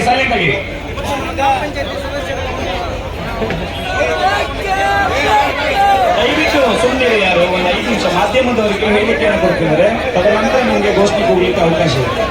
Silent ಆಗಿ. ದಯವಿಟ್ಟು ಸುಮ್ಮನೆ ಯಾರು ಒಂದು 5 ನಿಮಿಷ ಮಾಧ್ಯಮದವರಿಗೆ ಹೇಳಿಕೆಯನ್ನು ಕೊಡ್ತಿದ್ದಾರೆ, ತದನಂತರ ನಿಮಗೆ ಗೋಷ್ಠಿ ಹೋಗ್ಲಿಕ್ಕೆ ಅವಕಾಶ ಇದೆ.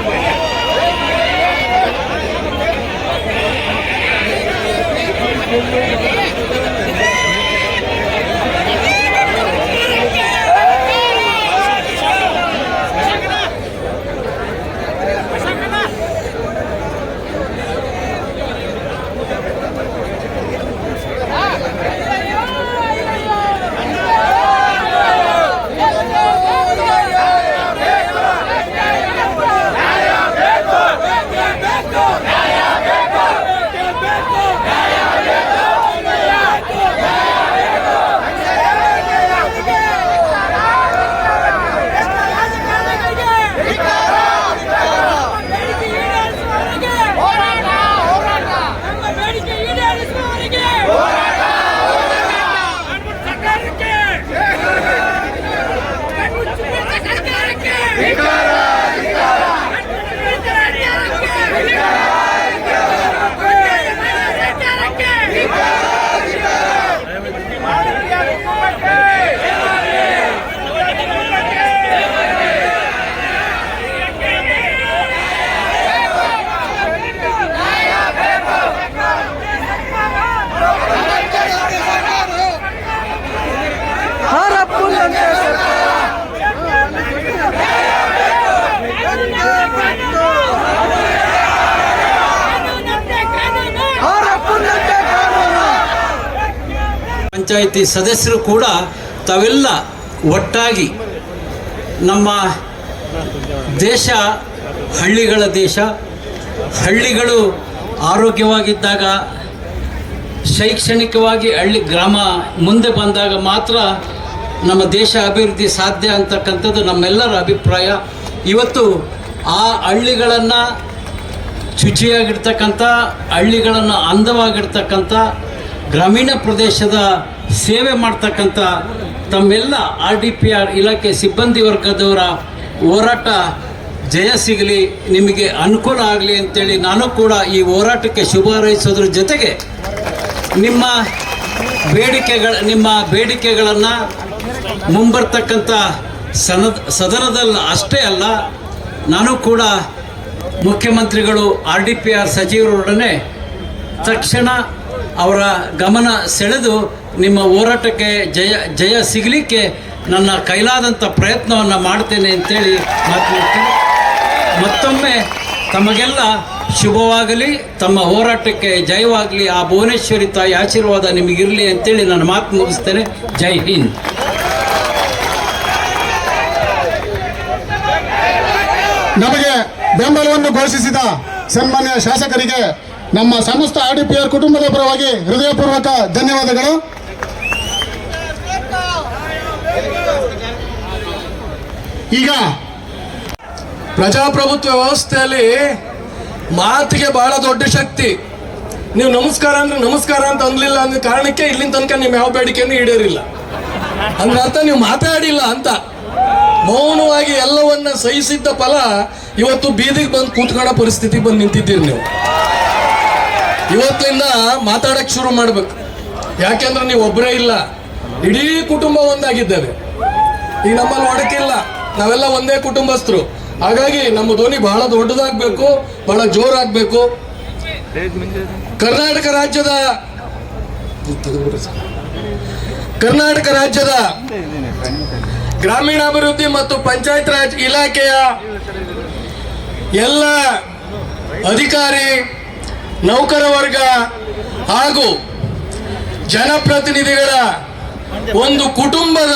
ಪಂಚಾಯಿತಿ ಸದಸ್ಯರು ಕೂಡ ತಾವೆಲ್ಲ ಒಟ್ಟಾಗಿ ನಮ್ಮ ದೇಶ ಹಳ್ಳಿಗಳ ದೇಶ, ಹಳ್ಳಿಗಳು ಆರೋಗ್ಯವಾಗಿದ್ದಾಗ ಶೈಕ್ಷಣಿಕವಾಗಿ ಗ್ರಾಮ ಮುಂದೆ ಬಂದಾಗ ಮಾತ್ರ ನಮ್ಮ ದೇಶ ಅಭಿವೃದ್ಧಿ ಸಾಧ್ಯ ಅಂತಕ್ಕಂಥದ್ದು ನಮ್ಮೆಲ್ಲರ ಅಭಿಪ್ರಾಯ. ಇವತ್ತು ಆ ಹಳ್ಳಿಗಳನ್ನು ಶುಚಿಯಾಗಿರ್ತಕ್ಕಂಥ, ಹಳ್ಳಿಗಳನ್ನು ಅಂದವಾಗಿರ್ತಕ್ಕಂಥ, ಗ್ರಾಮೀಣ ಪ್ರದೇಶದ ಸೇವೆ ಮಾಡ್ತಕ್ಕಂಥ ತಮ್ಮೆಲ್ಲ RDPR ಇಲಾಖೆ ಸಿಬ್ಬಂದಿ ವರ್ಗದವರ ಹೋರಾಟ ಜಯ ಸಿಗಲಿ, ನಿಮಗೆ ಅನುಕೂಲ ಆಗಲಿ ಅಂತೇಳಿ ನಾನು ಕೂಡ ಈ ಹೋರಾಟಕ್ಕೆ ಶುಭ ಹಾರೈಸೋದ್ರ ಜೊತೆಗೆ ನಿಮ್ಮ ಬೇಡಿಕೆಗಳನ್ನು ಮುಂಬರ್ತಕ್ಕಂಥ ಸದನದಲ್ಲಿ ಅಷ್ಟೇ ಅಲ್ಲ, ನಾನು ಕೂಡ ಮುಖ್ಯಮಂತ್ರಿಗಳು RDPR ಸಚಿವರೊಡನೆ ತಕ್ಷಣ ಅವರ ಗಮನ ಸೆಳೆದು ನಿಮ್ಮ ಹೋರಾಟಕ್ಕೆ ಜಯ ಸಿಗಲಿಕ್ಕೆ ನನ್ನ ಕೈಲಾದಂಥ ಪ್ರಯತ್ನವನ್ನು ಮಾಡ್ತೇನೆ ಅಂತೇಳಿ ಮಾತನಾಡ್ತೀನಿ. ಮತ್ತೊಮ್ಮೆ ತಮಗೆಲ್ಲ ಶುಭವಾಗಲಿ, ತಮ್ಮ ಹೋರಾಟಕ್ಕೆ ಜಯವಾಗಲಿ, ಆ ಭುವನೇಶ್ವರಿ ತಾಯಿ ಆಶೀರ್ವಾದ ನಿಮಗಿರಲಿ ಅಂತೇಳಿ ನಾನು ಮಾತು ಮುಗಿಸ್ತೇನೆ. ಜೈ ಹಿಂದ್. ನಮಗೆ ಬೆಂಬಲವನ್ನು ಘೋಷಿಸಿದ ಸನ್ಮಾನ್ಯ ಶಾಸಕರಿಗೆ ನಮ್ಮ ಸಮಸ್ತ RDPR ಕುಟುಂಬದ ಪರವಾಗಿ ಹೃದಯಪೂರ್ವಕ ಧನ್ಯವಾದಗಳು. ಈಗ ಪ್ರಜಾಪ್ರಭುತ್ವ ವ್ಯವಸ್ಥೆಯಲ್ಲಿ ಮಾತಿಗೆ ಬಹಳ ದೊಡ್ಡ ಶಕ್ತಿ. ನೀವು ನಮಸ್ಕಾರ ಅಂದ್ರೆ ನಮಸ್ಕಾರ ಅಂತ ಅನ್ಲಿಲ್ಲ ಅನ್ನೋ ಕಾರಣಕ್ಕೆ ಇಲ್ಲಿನ ತನಕ ನಿಮ್ಮ ಯಾವ ಬೇಡಿಕೆಯನ್ನು ಈಡೇರಿಲ್ಲ. ಅಂದ್ರೆ ಅರ್ಥ ನೀವು ಮಾತಾಡಿಲ್ಲ ಅಂತ. ಮೌನವಾಗಿ ಎಲ್ಲವನ್ನ ಸಹಿಸಿದ್ದ ಫಲ ಇವತ್ತು ಬೀದಿಗೆ ಬಂದು ಕೂತ್ಕೊಳ್ಳೋ ಪರಿಸ್ಥಿತಿ ಬಂದು ನಿಂತಿದ್ದೀರಿ ನೀವು. ಇವತ್ತಿಂದ ಮಾತಾಡಕ್ ಶುರು ಮಾಡ್ಬೇಕು. ಯಾಕೆಂದ್ರೆ ನೀವು ಒಬ್ಬರೇ ಇಲ್ಲ, ಇಡೀ ಕುಟುಂಬ ಒಂದಾಗಿದ್ದೇವೆ. ಈಗ ನಮ್ಮಲ್ಲಿ ಒಡಕಿಲ್ಲ, ನಾವೆಲ್ಲ ಒಂದೇ ಕುಟುಂಬಸ್ಥರು. ಹಾಗಾಗಿ ನಮ್ಮ ಧ್ವನಿ ಬಹಳ ದೊಡ್ಡದಾಗಬೇಕು, ಬಹಳ ಜೋರಾಗಬೇಕು. ಕರ್ನಾಟಕ ರಾಜ್ಯದ ಗ್ರಾಮೀಣಾಭಿವೃದ್ಧಿ ಮತ್ತು ಪಂಚಾಯತ್ ರಾಜ್ ಇಲಾಖೆಯ ಎಲ್ಲ ಅಧಿಕಾರಿ, ನೌಕರ ವರ್ಗ ಹಾಗೂ ಜನಪ್ರತಿನಿಧಿಗಳ ಒಂದು ಕುಟುಂಬದ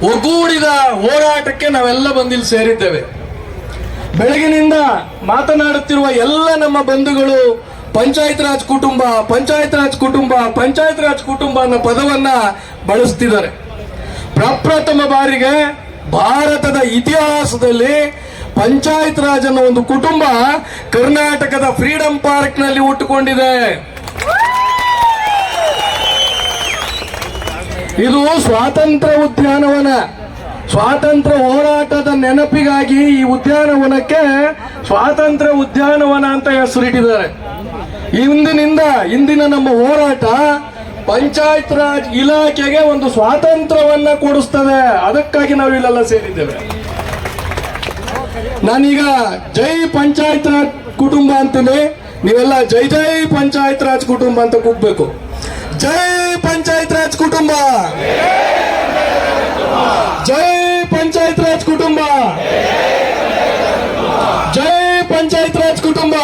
ಒಗ್ಗೂಡಿದ ಹೋರಾಟಕ್ಕೆ ನಾವೆಲ್ಲ ಬಂದಿಲ್ಲಿ ಸೇರಿದ್ದೇವೆ. ಬೆಳಗಿನಿಂದ ಮಾತನಾಡುತ್ತಿರುವ ಎಲ್ಲ ನಮ್ಮ ಬಂಧುಗಳು ಪಂಚಾಯತ್ ರಾಜ್ ಕುಟುಂಬ, ಪಂಚಾಯತ್ ರಾಜ್ ಕುಟುಂಬ, ಪಂಚಾಯತ್ ರಾಜ್ ಕುಟುಂಬ ಅನ್ನೋ ಪದವನ್ನ ಬಳಸ್ತಿದ್ದಾರೆ. ಪ್ರಪ್ರಥಮ ಬಾರಿಗೆ ಭಾರತದ ಇತಿಹಾಸದಲ್ಲಿ ಪಂಚಾಯತ್ ರಾಜ್ ಅನ್ನೋ ಒಂದು ಕುಟುಂಬ ಕರ್ನಾಟಕದ ಫ್ರೀಡಂ ಪಾರ್ಕ್ ನಲ್ಲಿ ಹುಟ್ಟುಕೊಂಡಿದೆ. ಇದು ಸ್ವಾತಂತ್ರ್ಯ ಉದ್ಯಾನವನ. ಸ್ವಾತಂತ್ರ್ಯ ಹೋರಾಟದ ನೆನಪಿಗಾಗಿ ಈ ಉದ್ಯಾನವನಕ್ಕೆ ಸ್ವಾತಂತ್ರ್ಯ ಉದ್ಯಾನವನ ಅಂತ ಹೆಸರಿಟ್ಟಿದ್ದಾರೆ. ಇಂದಿನ ನಮ್ಮ ಹೋರಾಟ ಪಂಚಾಯತ್ ರಾಜ್ ಇಲಾಖೆಗೆ ಒಂದು ಸ್ವಾತಂತ್ರ್ಯವನ್ನ ಕೊಡಿಸ್ತದೆ. ಅದಕ್ಕಾಗಿ ನಾವು ಇಲ್ಲೆಲ್ಲ ಸೇರಿದ್ದೇವೆ. ನಾನೀಗ ಜೈ ಪಂಚಾಯತ್ ರಾಜ್ ಕುಟುಂಬ ಅಂತೀನಿ, ನೀವೆಲ್ಲ ಜೈ ಜೈ ಪಂಚಾಯತ್ ರಾಜ್ ಕುಟುಂಬ ಅಂತ ಕೂಗ್ಬೇಕು. ಜೈ ಪಂಚಾಯತ್ ರಾಜ್ ಕುಟುಂಬ, ಜೈ ಪಂಚಾಯತ್ ರಾಜ್ ಕುಟುಂಬ, ಜೈ ಪಂಚಾಯತ್ ರಾಜ್ ಕುಟುಂಬ.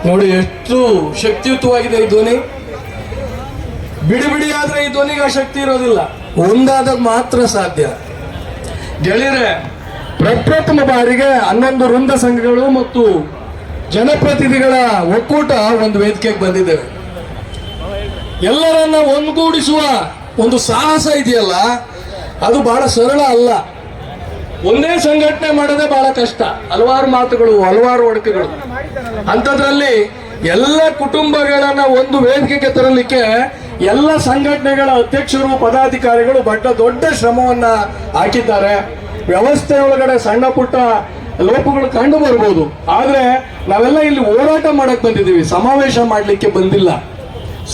ನೋಡಿ ಎಷ್ಟು ಶಕ್ತಿಯುತವಾಗಿದೆ ಈ ಧ್ವನಿ. ಬಿಡಿ ಬಿಡಿ ಆದ್ರೆ ಈ ಧ್ವನಿಗೆ ಆ ಶಕ್ತಿ ಇರೋದಿಲ್ಲ, ಒಂದಾದಾಗ ಮಾತ್ರ ಸಾಧ್ಯ. ಗೆಳೆಯರೆ, ಪ್ರಪ್ರಥಮ ಬಾರಿಗೆ 11 ವೃಂದ ಸಂಘಗಳು ಮತ್ತು ಜನಪ್ರತಿನಿಧಿಗಳ ಒಕ್ಕೂಟ ಒಂದು ವೇದಿಕೆಗೆ ಬಂದಿದ್ದೇವೆ. ಎಲ್ಲರನ್ನ ಒಂದುಗೂಡಿಸುವ ಒಂದು ಸಾಹಸ ಇದೆಯಲ್ಲ, ಅದು ಬಹಳ ಸರಳ ಅಲ್ಲ. ಒಂದೇ ಸಂಘಟನೆ ಮಾಡೋದೇ ಬಹಳ ಕಷ್ಟ. ಹಲವಾರು ಮಾತುಗಳು, ಹಲವಾರು ಒಡಕುಗಳು. ಅಂಥದ್ರಲ್ಲಿ ಎಲ್ಲ ಕುಟುಂಬಗಳನ್ನ ಒಂದು ವೇದಿಕೆಗೆ ತರಲಿಕ್ಕೆ ಎಲ್ಲ ಸಂಘಟನೆಗಳ ಅಧ್ಯಕ್ಷರು, ಪದಾಧಿಕಾರಿಗಳು ದೊಡ್ಡ ಶ್ರಮವನ್ನ ಹಾಕಿದ್ದಾರೆ. ವ್ಯವಸ್ಥೆ ಒಳಗಡೆ ಸಣ್ಣ ಪುಟ್ಟ ಲೋಪಗಳು ಕಂಡು ಬರ್ಬೋದು, ಆದ್ರೆ ನಾವೆಲ್ಲ ಇಲ್ಲಿ ಹೋರಾಟ ಮಾಡಕ್ ಬಂದಿದ್ದೀವಿ, ಸಮಾವೇಶ ಮಾಡ್ಲಿಕ್ಕೆ ಬಂದಿಲ್ಲ.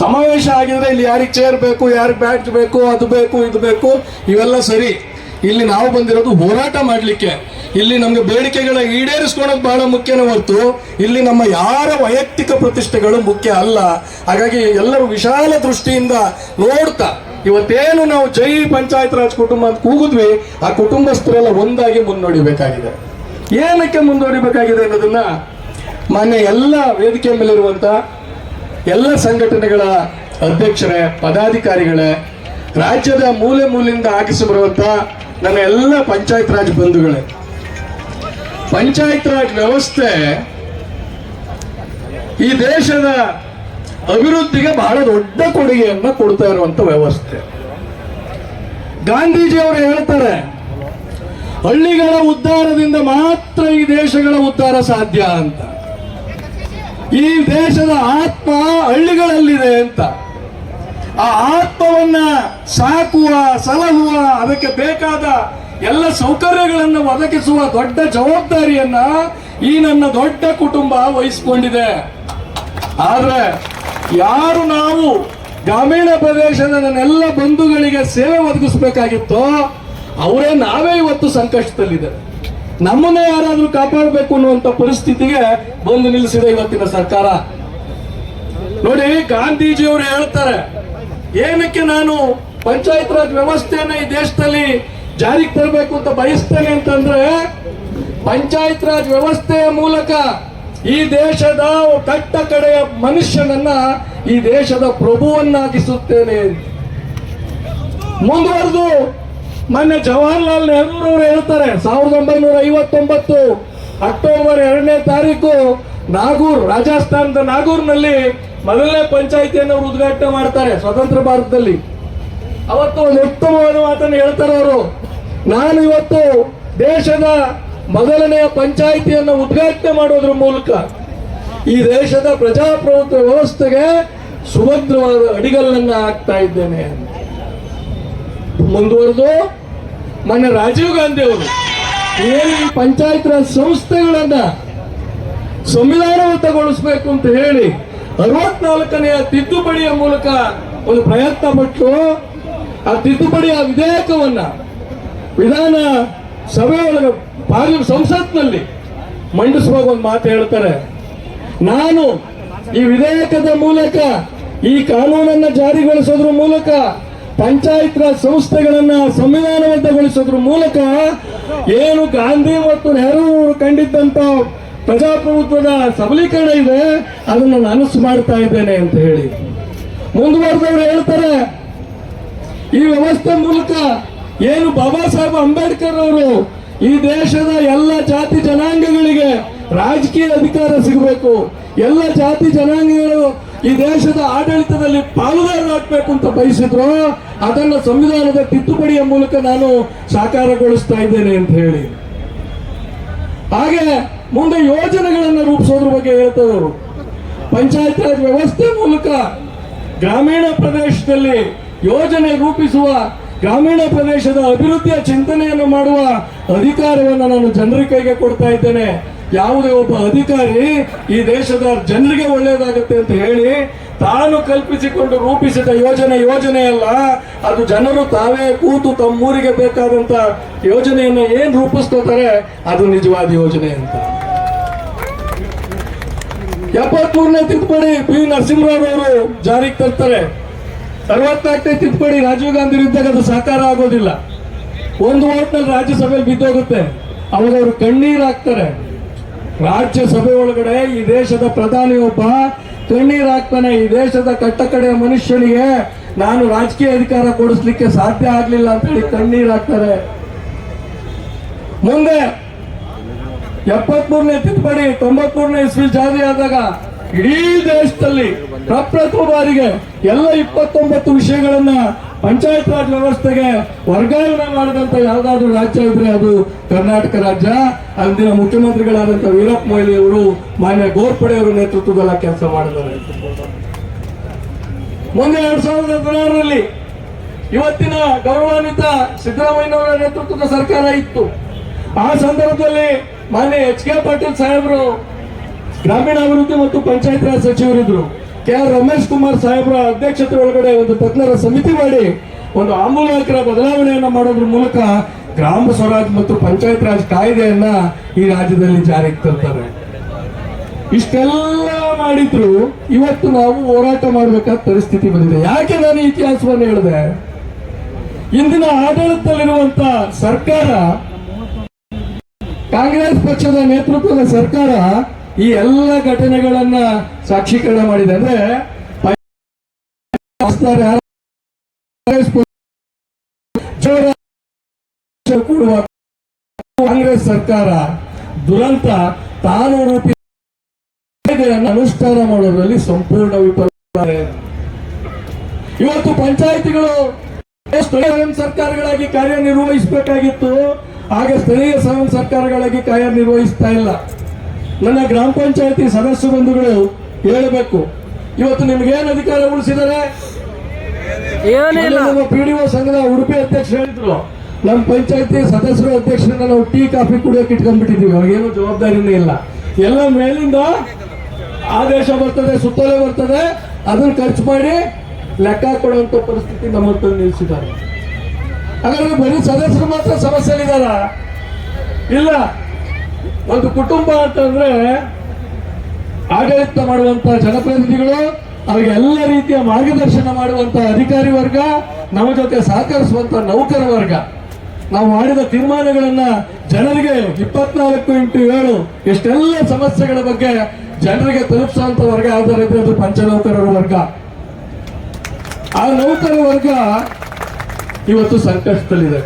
ಸಮಾವೇಶ ಆಗಿದ್ರೆ ಇಲ್ಲಿ ಯಾರಿಗೆ ಚೇರ್ ಬೇಕು, ಯಾರಿಗೆ ಬ್ಯಾಟ್ ಬೇಕು, ಅದು ಬೇಕು, ಇದು ಬೇಕು, ಇವೆಲ್ಲ ಸರಿ. ಇಲ್ಲಿ ನಾವು ಬಂದಿರೋದು ಹೋರಾಟ ಮಾಡ್ಲಿಕ್ಕೆ. ಇಲ್ಲಿ ನಮ್ಗೆ ಬೇಡಿಕೆಗಳ ಈಡೇರಿಸ್ಕೊಳಕ್ ಬಹಳ ಮುಖ್ಯನೇ ಹೊರತು ಇಲ್ಲಿ ನಮ್ಮ ಯಾರ ವೈಯಕ್ತಿಕ ಪ್ರತಿಷ್ಠೆಗಳು ಮುಖ್ಯ ಅಲ್ಲ. ಹಾಗಾಗಿ ಎಲ್ಲರೂ ವಿಶಾಲ ದೃಷ್ಟಿಯಿಂದ ನೋಡ್ತಾ ಇವತ್ತೇನು ನಾವು ಜೈ ಪಂಚಾಯತ್ ರಾಜ್ ಕುಟುಂಬ ಅಂತ ಕೂಗಿದ್ವಿ, ಆ ಕುಟುಂಬಸ್ಥರೆಲ್ಲ ಒಂದಾಗಿ ಮುನ್ನಡೆಯಬೇಕಾಗಿದೆ. ಏನಕ್ಕೆ ಮುಂದುವರಿಬೇಕಾಗಿದೆ ಅನ್ನೋದನ್ನ ಮಾನ್ಯ ಎಲ್ಲ ವೇದಿಕೆ ಮೇಲಿರುವಂತ ಎಲ್ಲ ಸಂಘಟನೆಗಳ ಅಧ್ಯಕ್ಷರೇ, ಪದಾಧಿಕಾರಿಗಳೇ, ರಾಜ್ಯದ ಮೂಲೆ ಮೂಲೆಯಿಂದ ಆಗಿಸಿ ಬರುವಂತ ನನ್ನ ಎಲ್ಲ ಪಂಚಾಯತ್ ರಾಜ್ ಬಂಧುಗಳೇ, ಪಂಚಾಯತ್ ರಾಜ್ ವ್ಯವಸ್ಥೆ ಈ ದೇಶದ ಅಭಿವೃದ್ಧಿಗೆ ಬಹಳ ದೊಡ್ಡ ಕೊಡುಗೆಯನ್ನ ಕೊಡ್ತಾ ಇರುವಂತ ವ್ಯವಸ್ಥೆ. ಗಾಂಧೀಜಿಯವರು ಹೇಳ್ತಾರೆ, ಹಳ್ಳಿಗಳ ಉದ್ಧಾರದಿಂದ ಮಾತ್ರ ಈ ದೇಶಗಳ ಉದ್ಧಾರ ಸಾಧ್ಯ ಅಂತ. ಈ ದೇಶದ ಆತ್ಮ ಹಳ್ಳಿಗಳಲ್ಲಿದೆ ಅಂತ. ಆ ಆತ್ಮವನ್ನ ಸಾಕುವ, ಸಲಹುವ, ಅದಕ್ಕೆ ಬೇಕಾದ ಎಲ್ಲ ಸೌಕರ್ಯಗಳನ್ನು ಒದಗಿಸುವ ದೊಡ್ಡ ಜವಾಬ್ದಾರಿಯನ್ನ ಈ ನನ್ನ ದೊಡ್ಡ ಕುಟುಂಬ ವಹಿಸಿಕೊಂಡಿದೆ. ಆದ್ರೆ ಯಾರು ನಾವು ಗ್ರಾಮೀಣ ಪ್ರದೇಶದ ನನ್ನೆಲ್ಲ ಬಂಧುಗಳಿಗೆ ಸೇವೆ ಒದಗಿಸಬೇಕಾಗಿತ್ತೋ ಅವರೇ ನಾವೇ ಇವತ್ತು ಸಂಕಷ್ಟದಲ್ಲಿದೆ. ನಮ್ಮನ್ನೇ ಯಾರಾದ್ರೂ ಕಾಪಾಡಬೇಕು ಅನ್ನುವಂತ ಪರಿಸ್ಥಿತಿಗೆ ಬಂದು ನಿಲ್ಲಿಸಿದೆ ಇವತ್ತಿನ ಸರ್ಕಾರ. ನೋಡಿ, ಗಾಂಧೀಜಿಯವರು ಹೇಳ್ತಾರೆ, ಏನಕ್ಕೆ ನಾನು ಪಂಚಾಯತ್ ರಾಜ್ ವ್ಯವಸ್ಥೆಯನ್ನ ಈ ದೇಶದಲ್ಲಿ ಜಾರಿಗೆ ತರಬೇಕು ಅಂತ ಬಯಸ್ತೇನೆ ಅಂತಂದ್ರೆ, ಪಂಚಾಯತ್ ರಾಜ್ ವ್ಯವಸ್ಥೆಯ ಮೂಲಕ ಈ ದೇಶದ ಕಟ್ಟ ಕಡೆಯ ಮನುಷ್ಯನನ್ನ ಈ ದೇಶದ ಪ್ರಭುವನ್ನಾಗಿಸುತ್ತೇನೆ. ಮುಂದುವರೆದು ಮೊನ್ನೆ ಜವಾಹರ್ಲಾಲ್ ನೆಹರೂರವರು ಹೇಳ್ತಾರೆ, 1959 ಅಕ್ಟೋಬರ್ 2ನೇ ತಾರೀಕು ನಾಗೂರ್, ರಾಜಸ್ಥಾನದ ನಾಗೂರ್ನಲ್ಲಿ ಮೊದಲನೇ ಪಂಚಾಯಿತಿಯನ್ನು ಉದ್ಘಾಟನೆ ಮಾಡ್ತಾರೆ ಸ್ವತಂತ್ರ ಭಾರತದಲ್ಲಿ. ಅವತ್ತು ಒಂದು ಉತ್ತಮವಾದ ಮಾತನ್ನು ಹೇಳ್ತಾರೆ ಅವರು, ನಾನು ಇವತ್ತು ದೇಶದ ಮೊದಲನೆಯ ಪಂಚಾಯಿತಿಯನ್ನು ಉದ್ಘಾಟನೆ ಮಾಡೋದ್ರ ಮೂಲಕ ಈ ದೇಶದ ಪ್ರಜಾಪ್ರಭುತ್ವ ವ್ಯವಸ್ಥೆಗೆ ಸುಭದ್ರವಾದ ಅಡಿಗಲ್ಲನ್ನ ಹಾಕ್ತಾ ಇದ್ದೇನೆ. ಮುಂದುವರೆದು ಮೊನ್ನೆ ರಾಜೀವ್ ಗಾಂಧಿ ಅವರು ಏನು ಈ ಪಂಚಾಯತ್ ರಾಜ್ ಸಂಸ್ಥೆಗಳನ್ನ ಸಂವಿಧಾನಬದ್ಧಗೊಳಿಸಬೇಕು ಅಂತ ಹೇಳಿ 64ನೇ ತಿದ್ದುಪಡಿಯ ಮೂಲಕ ಒಂದು ಪ್ರಯತ್ನ ಪಟ್ಟು ಆ ತಿದ್ದುಪಡಿಯ ವಿಧೇಯಕವನ್ನ ವಿಧಾನ ಸಭೆಯೊಳಗೆ ಸಂಸತ್ನಲ್ಲಿ ಮಂಡಿಸುವಾಗ ಒಂದು ಮಾತು ಹೇಳ್ತಾರೆ, ನಾನು ಈ ವಿಧೇಯಕದ ಮೂಲಕ ಈ ಕಾನೂನನ್ನ ಜಾರಿಗೊಳಿಸೋದ್ರ ಮೂಲಕ ಪಂಚಾಯತ್ ರಾಜ್ ಸಂಸ್ಥೆಗಳನ್ನ ಸಂವಿಧಾನಬದ್ಧಗೊಳಿಸೋದ್ರ ಮೂಲಕ ಏನು ಗಾಂಧಿ ಮತ್ತು ನೆಹರು ಕಂಡಿದ್ದಂತ ಪ್ರಜಾಪ್ರಭುತ್ವದ ಸಬಲೀಕರಣ ಇದೆ ಅದನ್ನು ನನಸು ಮಾಡ್ತಾ ಇದ್ದೇನೆ ಅಂತ ಹೇಳಿ ಮುಂದುವರೆದವರು ಹೇಳ್ತಾರೆ. ಈ ವ್ಯವಸ್ಥೆ ಮೂಲಕ ಏನು ಬಾಬಾ ಸಾಹೇಬ್ ಅಂಬೇಡ್ಕರ್ ಅವರು ಈ ದೇಶದ ಎಲ್ಲ ಜಾತಿ ಜನಾಂಗಗಳಿಗೆ ರಾಜಕೀಯ ಅಧಿಕಾರ ಸಿಗಬೇಕು, ಎಲ್ಲ ಜಾತಿ ಜನಾಂಗಗಳು ಈ ದೇಶದ ಆಡಳಿತದಲ್ಲಿ ಪಾಲುದಾರರಾಗಬೇಕು ಅಂತ ಬಯಸಿದ್ರು, ಅದನ್ನ ಸಂವಿಧಾನದ ತಿದ್ದುಪಡಿಯ ಮೂಲಕ ನಾನು ಸಾಕಾರಗೊಳಿಸ್ತಾ ಇದ್ದೇನೆ ಅಂತ ಹೇಳಿ. ಹಾಗೆ ಮುಂದೆ ಯೋಜನೆಗಳನ್ನು ರೂಪಿಸೋದ್ರ ಬಗ್ಗೆ ಹೇಳ್ತದವರು. ಪಂಚಾಯತ್ ರಾಜ್ ವ್ಯವಸ್ಥೆ ಮೂಲಕ ಗ್ರಾಮೀಣ ಪ್ರದೇಶದಲ್ಲಿ ಯೋಜನೆ ರೂಪಿಸುವ ಗ್ರಾಮೀಣ ಪ್ರದೇಶದ ಅಭಿವೃದ್ಧಿಯ ಚಿಂತನೆಯನ್ನು ಮಾಡುವ ಅಧಿಕಾರವನ್ನು ನಾನು ಜನರ ಕೈಗೆ ಕೊಡ್ತಾ ಇದ್ದೇನೆ. ಯಾವುದೇ ಒಬ್ಬ ಅಧಿಕಾರಿ ಈ ದೇಶದ ಜನರಿಗೆ ಒಳ್ಳೆಯದಾಗುತ್ತೆ ಅಂತ ಹೇಳಿ ತಾನು ಕಲ್ಪಿಸಿಕೊಂಡು ರೂಪಿಸಿದ ಯೋಜನೆ ಅಲ್ಲ, ಅದು ಜನರು ತಾವೇ ಕೂತು ತಮ್ಮೂರಿಗೆ ಬೇಕಾದಂತ ಯೋಜನೆಯನ್ನು ಏನ್ ರೂಪಿಸ್ಕೋತಾರೆ ಅದು ನಿಜವಾದ ಯೋಜನೆ ಅಂತ. 73ನೇ ತಿದ್ದುಪಡಿ ಪಿ ನರಸಿಂಹರಾವ್ ಅವರು ಜಾರಿಗೆ ತರ್ತಾರೆ. 64ನೇ ತಿದ್ದುಪಡಿ ರಾಜೀವ್ ಗಾಂಧಿ ಇದ್ದಾಗ ಅದು ಸಾಕಾರ ಆಗೋದಿಲ್ಲ. ಒಂದು ಓಟ್ನಲ್ಲಿ ರಾಜ್ಯಸಭೆಯಲ್ಲಿ ಬಿದ್ದೋಗುತ್ತೆ. ಅವಾಗ ಅವರು ಕಣ್ಣೀರು ಹಾಕ್ತಾರೆ. ರಾಜ್ಯಸಭೆ ಒಳಗಡೆ ಈ ದೇಶದ ಪ್ರಧಾನಿ ಒಬ್ಬ ಕಣ್ಣೀರು ಹಾಕ್ತಾನೆ. ಈ ದೇಶದ ಕಟ್ಟಕಡೆಯ ಮನುಷ್ಯನಿಗೆ ನಾನು ರಾಜಕೀಯ ಅಧಿಕಾರ ಕೊಡಿಸ್ಲಿಕ್ಕೆ ಸಾಧ್ಯ ಆಗ್ಲಿಲ್ಲ ಅಂತ ಹೇಳಿ ಕಣ್ಣೀರು ಹಾಕ್ತಾರೆ. ಮುಂದೆ 73ನೇ ತಿದ್ದುಪಡಿ 93ನೇ ಇಸ್ವಿ ಜಾರಿಯಾದಾಗ ಇಡೀ ದೇಶದಲ್ಲಿ ಪ್ರಪ್ರಥಮ ಬಾರಿಗೆ ಎಲ್ಲ 29 ವಿಷಯಗಳನ್ನ ಪಂಚಾಯತ್ ರಾಜ್ ವ್ಯವಸ್ಥೆಗೆ ವರ್ಗಾವಣೆ ಮಾಡಿದಂತ ಯಾವ್ದಾದ್ರು ರಾಜ್ಯ ಇದ್ರೆ ಅದು ಕರ್ನಾಟಕ ರಾಜ್ಯ. ಅಂದಿನ ಮುಖ್ಯಮಂತ್ರಿಗಳಾದಂತ ವೀರಪ್ಪ ಮೊಯ್ಲಿ ಅವರು ಮಾನ್ಯ ಗೋರ್ಪಡೆ ಅವರ ನೇತೃತ್ವದಲ್ಲಿ ಕೆಲಸ ಮಾಡಿದ್ದಾರೆ. ಮುಂದೆ 2016ರಲ್ಲಿ ಇವತ್ತಿನ ಗೌರವಾನ್ವಿತ ಸಿದ್ದರಾಮಯ್ಯನವರ ನೇತೃತ್ವದ ಸರ್ಕಾರ ಇತ್ತು. ಆ ಸಂದರ್ಭದಲ್ಲಿ ಮಾನ್ಯ H.K. ಪಾಟೀಲ್ ಸಾಹೇಬರು ಗ್ರಾಮೀಣಾಭಿವೃದ್ಧಿ ಮತ್ತು ಪಂಚಾಯತ್ ರಾಜ್ ಸಚಿವರಿದ್ರು. KR ರಮೇಶ್ ಕುಮಾರ್ ಸಾಹೇಬರ ಅಧ್ಯಕ್ಷತೆ ಒಳಗಡೆ ಒಂದು ತಜ್ಞರ ಸಮಿತಿ ಮಾಡಿ ಒಂದು ಆಮೂಲಾಗ್ರ ಬದಲಾವಣೆಯನ್ನ ಮಾಡೋದ್ರ ಮೂಲಕ ಗ್ರಾಮ ಸ್ವರಾಜ್ ಮತ್ತು ಪಂಚಾಯತ್ ರಾಜ್ ಕಾಯ್ದೆಯನ್ನ ಈ ರಾಜ್ಯದಲ್ಲಿ ಜಾರಿಗೆ ತರ್ತಾರೆ. ಇಷ್ಟೆಲ್ಲ ಮಾಡಿದ್ರು ಇವತ್ತು ನಾವು ಹೋರಾಟ ಮಾಡಬೇಕಾದ ಪರಿಸ್ಥಿತಿ ಬಂದಿದೆ. ಯಾಕೆ ನಾನು ಈ ಇತಿಹಾಸವನ್ನು ಹೇಳಿದೆ? ಇಂದಿನ ಆಡಳಿತದಲ್ಲಿರುವಂತ ಸರ್ಕಾರ, ಕಾಂಗ್ರೆಸ್ ಪಕ್ಷದ ನೇತೃತ್ವದ ಸರ್ಕಾರ ಈ ಎಲ್ಲ ಘಟನೆಗಳನ್ನ ಸಾಕ್ಷೀಕರಣ ಮಾಡಿದೆ. ಅಂದ್ರೆ ಕಾಂಗ್ರೆಸ್ ಸರ್ಕಾರ ದುರಂತ ತಾನು ರೂಪಿಸಿದ ಅನುಷ್ಠಾನ ಮಾಡೋದ್ರಲ್ಲಿ ಸಂಪೂರ್ಣ ವಿಫಲ. ಇವತ್ತು ಪಂಚಾಯಿತಿಗಳು ಸ್ವಯಂ ಸರ್ಕಾರಗಳಾಗಿ ಕಾರ್ಯನಿರ್ವಹಿಸಬೇಕಾಗಿತ್ತು, ಹಾಗೆ ಸ್ಥಳೀಯ ಸ್ವಯಂ ಸರ್ಕಾರಗಳಾಗಿ ಕಾರ್ಯನಿರ್ವಹಿಸ್ತಾ ಇಲ್ಲ. ನನ್ನ ಗ್ರಾಮ ಪಂಚಾಯತಿ ಸದಸ್ಯ ಬಂಧುಗಳು ಹೇಳಬೇಕು, ಇವತ್ತು ನಿಮ್ಗೇನು ಅಧಿಕಾರ ಉಳಿಸಿದ್ದಾರೆ? ನಮ್ಮ PDO ಸಂಘದ ಉಡುಪಿ ಅಧ್ಯಕ್ಷ ಹೇಳಿದ್ರು, ನಮ್ಮ ಪಂಚಾಯತಿ ಸದಸ್ಯರ ಅಧ್ಯಕ್ಷರನ್ನ ನಾವು ಟೀ ಕಾಫಿ ಕುಡಿಯೋಕೆ ಇಟ್ಕೊಂಡ್ಬಿಟ್ಟಿದೀವಿ, ಅವಾಗೇನು ಜವಾಬ್ದಾರಿನೇ ಇಲ್ಲ. ಎಲ್ಲ ಮೇಲಿಂದ ಆದೇಶ ಬರ್ತದೆ, ಸುತ್ತೋಲೆ ಬರ್ತದೆ, ಅದನ್ನ ಖರ್ಚು ಮಾಡಿ ಲೆಕ್ಕ ಕೊಡುವಂತ ಪರಿಸ್ಥಿತಿ ನಮ್ಮ ತಂದು ನಿಲ್ಲಿಸಿದ್ದಾರೆ. ಹಾಗಾದ್ರೆ ಬರೀ ಸದಸ್ಯರು ಮಾತ್ರ ಸಮಸ್ಯೆಲಿದಾರ? ಇಲ್ಲ. ಒಂದು ಕುಟುಂಬ ಅಂತಂದ್ರೆ ಆಡಳಿತ ಮಾಡುವಂತ ಜನಪ್ರತಿನಿಧಿಗಳು, ಅವರಿಗೆ ಎಲ್ಲ ರೀತಿಯ ಮಾರ್ಗದರ್ಶನ ಮಾಡುವಂತ ಅಧಿಕಾರಿ ವರ್ಗ, ನಮ್ಮ ಜೊತೆ ಸಹಕರಿಸುವಂತ ನೌಕರ ವರ್ಗ. ನಾವು ಮಾಡಿದ ತೀರ್ಮಾನಗಳನ್ನ ಜನರಿಗೆ 24x7 ಎಷ್ಟೆಲ್ಲ ಸಮಸ್ಯೆಗಳ ಬಗ್ಗೆ ಜನರಿಗೆ ತಲುಪಿಸುವಂತ ವರ್ಗ ಯಾವ್ದಾರು ಇದ್ರೆ ಅದು ಪಂಚನೌಕರರ ವರ್ಗ. ಆ ನೌಕರ ವರ್ಗ ಇವತ್ತು ಸಂಕಷ್ಟದಲ್ಲಿದೆ.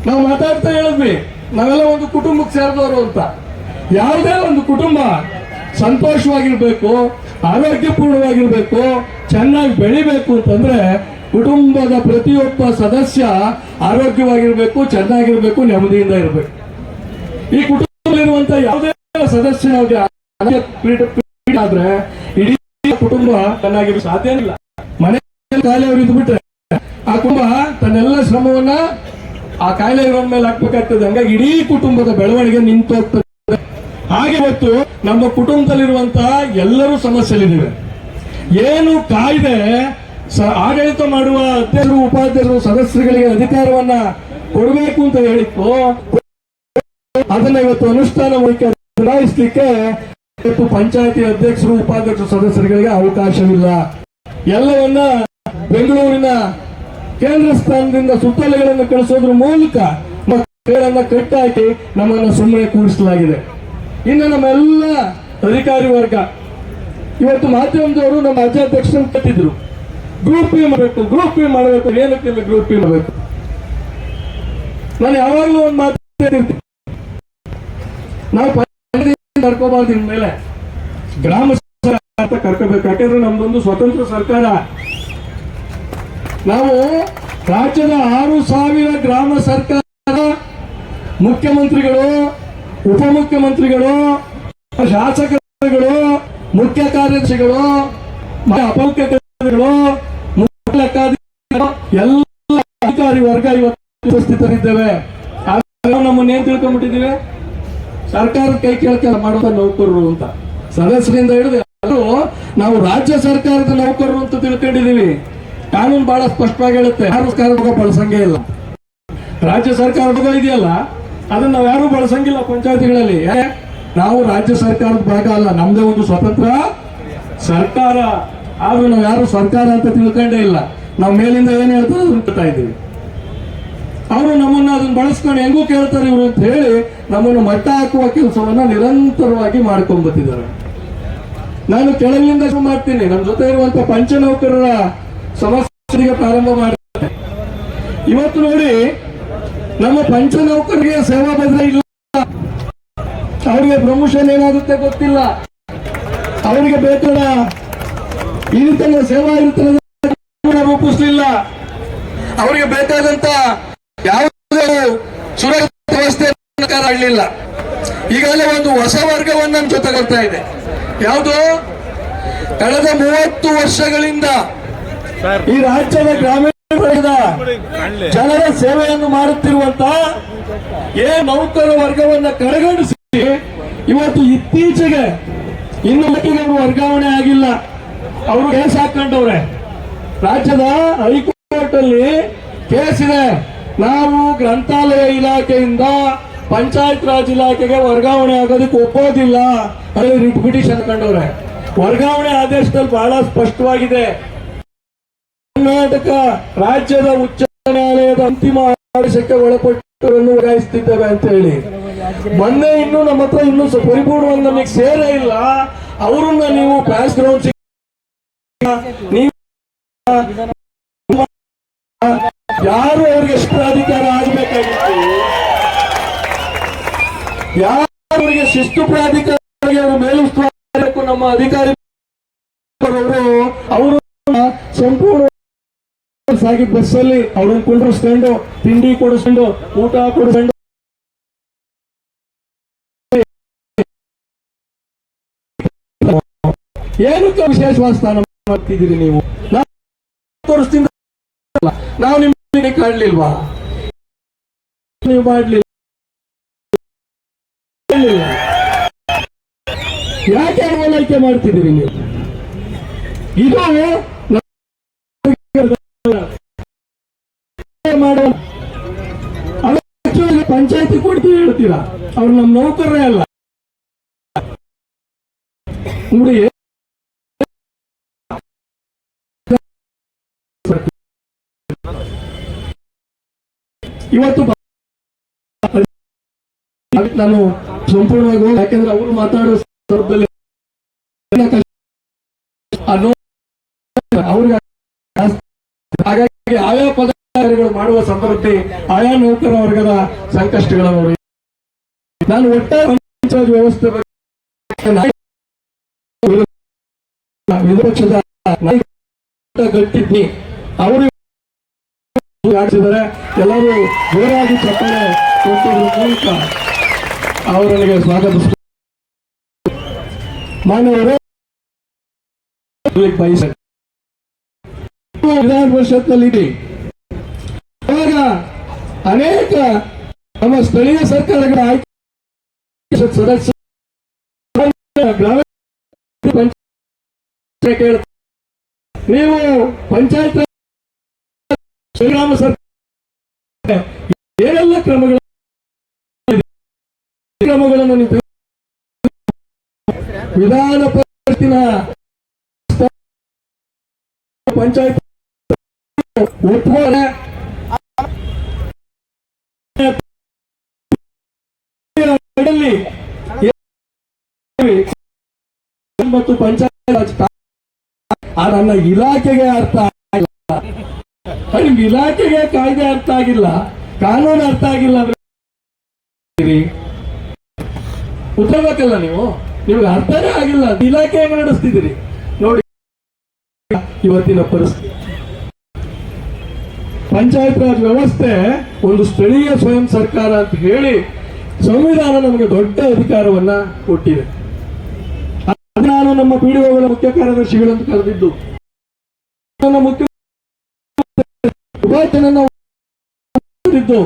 ನಾವು ಮಾತಾಡ್ತಾ ಹೇಳಿದ್ವಿ, ನಾವೆಲ್ಲ ಒಂದು ಕುಟುಂಬಕ್ಕೆ ಸೇರಿದವರು ಅಂತ. ಯಾವುದೇ ಒಂದು ಕುಟುಂಬ ಸಂತೋಷವಾಗಿರ್ಬೇಕು, ಆರೋಗ್ಯಪೂರ್ಣವಾಗಿರ್ಬೇಕು, ಚೆನ್ನಾಗಿ ಬೆಳಿಬೇಕು ಅಂತಂದ್ರೆ ಕುಟುಂಬದ ಪ್ರತಿಯೊಬ್ಬ ಸದಸ್ಯ ಆರೋಗ್ಯವಾಗಿರ್ಬೇಕು, ಚೆನ್ನಾಗಿರ್ಬೇಕು, ನೆಮ್ಮದಿಯಿಂದ ಇರಬೇಕು. ಈ ಕುಟುಂಬದಲ್ಲಿರುವಂತ ಯಾವುದೇ ಸದಸ್ಯನಿಗೆ ಆದ್ರೆ ಇಡೀ ಕುಟುಂಬ ಚೆನ್ನಾಗಿರೋ ಸಾಧ್ಯ ಇಲ್ಲ. ಮನೆ ಕಾಯಿಲೆ ಅವರು ಇದ್ಬಿಟ್ರೆ ಆ ಕುಟುಂಬ ತನ್ನೆಲ್ಲ ಶ್ರಮವನ್ನ ಆ ಕಾಯಿಲೆ ಇರೋ ಮೇಲೆ ಹಾಕ್ಬೇಕಾಗ್ತದೆ. ಹಂಗಾಗಿ ಇಡೀ ಕುಟುಂಬದ ಬೆಳವಣಿಗೆ ನಿಂತೋಗ್ತದೆ. ಹಾಗೆ ಇವತ್ತು ನಮ್ಮ ಕುಟುಂಬದಲ್ಲಿರುವಂತಹ ಎಲ್ಲರೂ ಸಮಸ್ಯೆಲಿದ್ದೀವಿ. ಏನು ಕಾಯ್ದೆ ಆಡಳಿತ ಮಾಡುವ ಅಧ್ಯಕ್ಷರು, ಉಪಾಧ್ಯಕ್ಷರು, ಸದಸ್ಯರುಗಳಿಗೆ ಅಧಿಕಾರವನ್ನ ಕೊಡಬೇಕು ಅಂತ ಹೇಳಿತ್ತು, ಅದನ್ನ ಇವತ್ತು ಅನುಷ್ಠಾನ ಚಲಾಯಿಸಲಿಕ್ಕೆ ಇವತ್ತು ಪಂಚಾಯತಿ ಅಧ್ಯಕ್ಷರು, ಉಪಾಧ್ಯಕ್ಷರು, ಸದಸ್ಯರುಗಳಿಗೆ ಅವಕಾಶವಿಲ್ಲ. ಎಲ್ಲವನ್ನ ಬೆಂಗಳೂರಿನ ಕೇಂದ್ರ ಸ್ಥಾನದಿಂದ ಸುತ್ತೋಲೆಗಳನ್ನು ಕಳಿಸೋದ್ರ ಮೂಲಕ ಮಕ್ಕಳನ್ನ ಕಟ್ಟಾಕಿ ನಮ್ಮನ್ನು ಸುಮ್ಮನೆ ಕೂರಿಸಲಾಗಿದೆ. ಇನ್ನು ನಮ್ಮೆಲ್ಲ ಅಧಿಕಾರಿ ವರ್ಗ ಇವತ್ತು ಮಾಧ್ಯಮದವರು ನಮ್ಮ ರಾಜ್ಯಾಧ್ಯಕ್ಷರನ್ನು ಕಟ್ಟಿದ್ರು, ಗ್ರೂಪ್ ಪಿ ಮಾಡಬೇಕು, ಗ್ರೂಪ್ ಪಿ ಮಾಡಬೇಕು. ಏನಕ್ಕೆ ಗ್ರೂಪ್ ಪಿ ಮಾಡಬೇಕು? ನಾನು ಯಾವಾಗಲೂ ಒಂದು ಮಾತು ಹೇಳ್ತೀನಿ, ನಾವು ಕರ್ಕೋಬಾರ್ದು. ಇನ್ಮೇಲೆ ಗ್ರಾಮ ಅಂತ ಕರ್ಕೋಬೇಕು. ಯಾಕಂದ್ರೆ ನಮ್ದೊಂದು ಸ್ವತಂತ್ರ ಸರ್ಕಾರ. ನಾವು ರಾಜ್ಯದ 6,000 ಗ್ರಾಮ ಸರ್ಕಾರ, ಮುಖ್ಯಮಂತ್ರಿಗಳು, ಉಪಮುಖ್ಯಮಂತ್ರಿಗಳು, ಶಾಸಕರುಗಳು, ಮುಖ್ಯ ಕಾರ್ಯದರ್ಶಿಗಳು, ಅಪಮುಖ್ಯ ಕಾರ್ಯದರ್ಶಿಗಳು, ಮುಖ್ಯ ಲೆಕ್ಕಾಧಿಕಾರಿಗಳು ಎಲ್ಲ ಅಧಿಕಾರಿ ವರ್ಗ ಇವತ್ತು ಉಪಸ್ಥಿತರಿದ್ದೇವೆ. ನಾವು ನಮ್ಮನ್ನ ಏನ್ ತಿಳ್ಕೊಂಡ್ಬಿಟ್ಟಿದ್ದೀವಿ, ಸರ್ಕಾರದ ಕೈ ಕೆಳಗೆ ಮಾಡುವ ನೌಕರರು ಅಂತ. ಸದಸ್ಯರಿಂದ ಹಿಡಿದು ಅದು ನಾವು ರಾಜ್ಯ ಸರ್ಕಾರದ ನೌಕರರು ಅಂತ ತಿಳ್ಕೊಂಡಿದೀವಿ. ಕಾನೂನು ಬಹಳ ಸ್ಪಷ್ಟವಾಗಿ ಹೇಳುತ್ತೆ, ಯಾರು ಸರ್ಕಾರ ಬಳಸಂಗೇ ಇಲ್ಲ. ರಾಜ್ಯ ಸರ್ಕಾರದ ಇದೆಯಲ್ಲ ಅದನ್ನ ನಾವು ಯಾರು ಬಳಸಂಗಿಲ್ಲ ಪಂಚಾಯತಿಗಳಲ್ಲಿ. ನಾವು ರಾಜ್ಯ ಸರ್ಕಾರದ ಭಾಗ ಅಲ್ಲ, ನಮ್ದೇ ಒಂದು ಸ್ವತಂತ್ರ ಸರ್ಕಾರ. ಆದ್ರೂ ನಾವು ಯಾರು ಸರ್ಕಾರ ಅಂತ ತಿಳ್ಕೊಂಡೇ ಇಲ್ಲ. ನಾವು ಮೇಲಿಂದ ಏನ್ ಹೇಳ್ತಾರೆ ಅದನ್ನ ಕೇಳ್ತಾ ಇದ್ದೀವಿ. ಅವರು ನಮ್ಮನ್ನ ಅದನ್ನ ಬಳಸ್ಕೊಂಡು ಹೆಂಗೂ ಕೇಳ್ತಾರೆ ಇವರು ಅಂತ ಹೇಳಿ ನಮ್ಮನ್ನು ಮಟ್ಟ ಹಾಕುವ ಕೆಲಸವನ್ನ ನಿರಂತರವಾಗಿ ಮಾಡ್ಕೊಂಡ್ಬತ್ತಿದ್ದಾರೆ. ನಾನು ಕೆಳಗಿನಿಂದ ಶುರು ಮಾಡ್ತೀನಿ. ನಮ್ಮ ಜೊತೆ ಇರುವಂತ ಪಂಚ ನೌಕರರ ಸಮಸ್ಯೆಗೆ ಪ್ರಾರಂಭ ಮಾಡ್ತೇನೆ. ಇವತ್ತು ನೋಡಿ, ನಮ್ಮ ಪಂಚ ನೌಕರಿಗೆ ಸೇವಾ ಭದ್ರ ಇಲ್ಲ, ಅವರಿಗೆ ಪ್ರಮೋಷನ್ ಏನಾಗುತ್ತೆ ಗೊತ್ತಿಲ್ಲ, ಅವರಿಗೆ ಬೇಕಾದ ಇರುತ್ತಲ್ಲ ಸೇವಾ ಇರುತ್ತಲ್ಲ ರೂಪಿಸಲಿಲ್ಲ, ಅವರಿಗೆ ಬೇಕಾದಂತ ಯಾವುದೇ ಸುರಕ್ಷಿತ ವ್ಯವಸ್ಥೆ ಆಗಲಿಲ್ಲ. ಈಗಾಗಲೇ ಒಂದು ಹೊಸ ವರ್ಗವನ್ನು ನಮ್ಮ ಜೊತೆ ಬರ್ತಾ ಇದೆ. ಯಾವುದು? ಕಳೆದ 30 ವರ್ಷಗಳಿಂದ ಈ ರಾಜ್ಯದ ಗ್ರಾಮೀಣ ಭಾಗದ ಜನರ ಸೇವೆಯನ್ನು ಮಾಡುತ್ತಿರುವಂತ ನೌಕರ ವರ್ಗವನ್ನ ಕಡೆಗಣಿಸಿ ಇವತ್ತು ಇತ್ತೀಚೆಗೆ ಇನ್ನು ಮಟ್ಟಿಗೆ ಅವರು ವರ್ಗಾವಣೆ ಆಗಿಲ್ಲ. ಅವರು ಕೇಸ್ ಹಾಕೊಂಡವ್ರೆ. ರಾಜ್ಯದ ಹೈಕೋರ್ಟ್ ಅಲ್ಲಿ ಕೇಸ್ ಇದೆ. ನಾವು ಗ್ರಂಥಾಲಯ ಇಲಾಖೆಯಿಂದ ಪಂಚಾಯತ್ ರಾಜ್ ಇಲಾಖೆಗೆ ವರ್ಗಾವಣೆ ಆಗೋದಕ್ಕೆ ಒಪ್ಪೋದಿಲ್ಲ ಅಲ್ಲಿ ರಿಟ್ ಪಿಟಿಷನ್ ಹಾಕೊಂಡವ್ರೆ. ವರ್ಗಾವಣೆ ಆದೇಶದಲ್ಲಿ ಬಹಳ ಸ್ಪಷ್ಟವಾಗಿದೆ, ಕರ್ನಾಟಕ ರಾಜ್ಯದ ಉಚ್ಚ ನ್ಯಾಯಾಲಯದ ಅಂತಿಮ ಆದೇಶಕ್ಕೆ ಒಳಪಟ್ಟವರನ್ನು ವರ್ಗಾಯಿಸುತ್ತಿದ್ದೇವೆ ಅಂತ ಹೇಳಿ ಮೊನ್ನೆ ಇನ್ನೂ ನಮ್ಮ ಹತ್ರ ಇನ್ನೂ ಪರಿಪೂರ್ಣವಾಗಿ ನಮಗೆ ಸೇರೇ ಇಲ್ಲ. ಅವರನ್ನ ನೀವು ಬ್ಯಾಕ್ ಗ್ರೌಂಡ್ ನೀವು ಯಾರು ಅವ್ರಿಗೆ ಎಷ್ಟು ಅಧಿಕಾರ ಆಗಬೇಕಾಗಿತ್ತು, ಯಾರು ಅವರಿಗೆ ಶಿಸ್ತು ಪ್ರಾಧಿಕಾರ ಅವರು ಮೇಲುಸ್ತುವಾರಿ ನಮ್ಮ ಅಧಿಕಾರಿ ಅವರು ಸಂಪೂರ್ಣ ಸಾಗಿ ಬಸ್ಸಲ್ಲಿ ಅವ್ರನ್ನ ಕುಂಡ್ರಿಸ್ಕೊಂಡು ತಿಂಡಿ ಕೊಡಿಸ್ಕೊಂಡು ಊಟ ಕೊಡಿಸ್ಕೊಂಡು ಏನಕ್ಕೆ ವಿಶೇಷವಾದ ಸ್ಥಾನ ಮಾಡ್ತಿದ್ದೀರಿ ನೀವು? ತೋರಿಸ್ತೀನಿ, ನಾವು ನಿಮಗೆ ಕಾಣಲಿಲ್ವಾ? ನೀವು ಮಾಡಲಿಲ್ಲ. ಯಾಕೆ ಅವಲೈಕೆ ಮಾಡ್ತಿದ್ದೀರಿ ನೀವು? ಇದು ಪಂಚಾಯತಿ ಕೊಡ್ತೀವಿ ಹೇಳ್ತೀರಾ, ಅವ್ರು ನಮ್ಮ ನೌಕರರೇ ಅಲ್ಲ. ನೋಡಿ, ಇವತ್ತು ನಾನು ಸಂಪೂರ್ಣವಾಗಿ ಯಾಕೆಂದ್ರೆ ಅವರು ಮಾತಾಡೋ ಸಂದರ್ಭದಲ್ಲಿ ಅವ್ರಿಗೆ ಹಾಗಾಗಿ ಆಯಾ ಪದಾಧಿಕಾರಿಗಳು ಮಾಡುವ ಸಂದರ್ಭದಲ್ಲಿ ಆಯಾ ನೌಕರ ವರ್ಗದ ಸಂಕಷ್ಟಗಳನ್ನು ನೋಡಿ ನಾನು ಒಟ್ಟಾರೆ ಪಂಚಾಯತ್ ವ್ಯವಸ್ಥೆ ವಿಪಕ್ಷದ ಗಟ್ಟಿದ್ನಿ ಅವರು ಆಡಿಸಿದರೆ ಎಲ್ಲರೂ ಜೋರಾಗಿ ಚಪ್ಪಾಳೆ ಕೊಟ್ಟಿರುವ ಮೂಲಕ ಅವರಿಗೆ ಸ್ವಾಗತಿಸ ಮಾನ್ಯವರೇ. ವಿಧಾನ ಪರಿಷತ್ನಲ್ಲಿ ಇವಾಗ ಅನೇಕ ನಮ್ಮ ಸ್ಥಳೀಯ ಸರ್ಕಾರಗಳ ಆಯ್ಕೆ ಸದಸ್ಯ ನೀವು ಪಂಚಾಯತ್ ಗ್ರಾಮ ಸರ್ಕಾರ ಏನೆಲ್ಲ ಕ್ರಮಗಳನ್ನು ನೀವು ವಿಧಾನ ಪರಿಷತ್ತಿನ ಪಂಚಾಯತ್ ಒಪ್ಪುವರೆ ಮತ್ತು ಪಂಚಾಯತ್ ನನ್ನ ಇಲಾಖೆಗೆ ಅರ್ಥ ಆಗಿಲ್ಲ, ನಿಮ್ಗೆ ಇಲಾಖೆಗೆ ಕಾಯ್ದೆ ಅರ್ಥ ಆಗಿಲ್ಲ, ಕಾನೂನು ಅರ್ಥ ಆಗಿಲ್ಲ ಅಂದ್ರೆ ಉತ್ತರಬೇಕಲ್ಲ ನೀವು. ನಿಮ್ಗೆ ಅರ್ಥನೇ ಆಗಿಲ್ಲ, ಇಲಾಖೆ ಹೆಂಗ್ ನಡೆಸ್ತಿದ್ದೀರಿ ನೋಡಿ. ಇವತ್ತಿನ ಪರಿಸ್ಥಿತಿ ಪಂಚಾಯತ್ ರಾಜ್ ವ್ಯವಸ್ಥೆ ಒಂದು ಸ್ಥಳೀಯ ಸ್ವಯಂ ಸರ್ಕಾರ ಅಂತ ಹೇಳಿ ಸಂವಿಧಾನ ನಮಗೆ ದೊಡ್ಡ ಅಧಿಕಾರವನ್ನ ಕೊಟ್ಟಿದೆ. ನಾನು ನಮ್ಮ ಪಿಡಿಒಗಳ ಮುಖ್ಯ ಕಾರ್ಯದರ್ಶಿಗಳಂತ ಕರೆದಿದ್ದು ಮುಖ್ಯ ಕರೆದಿದ್ದು,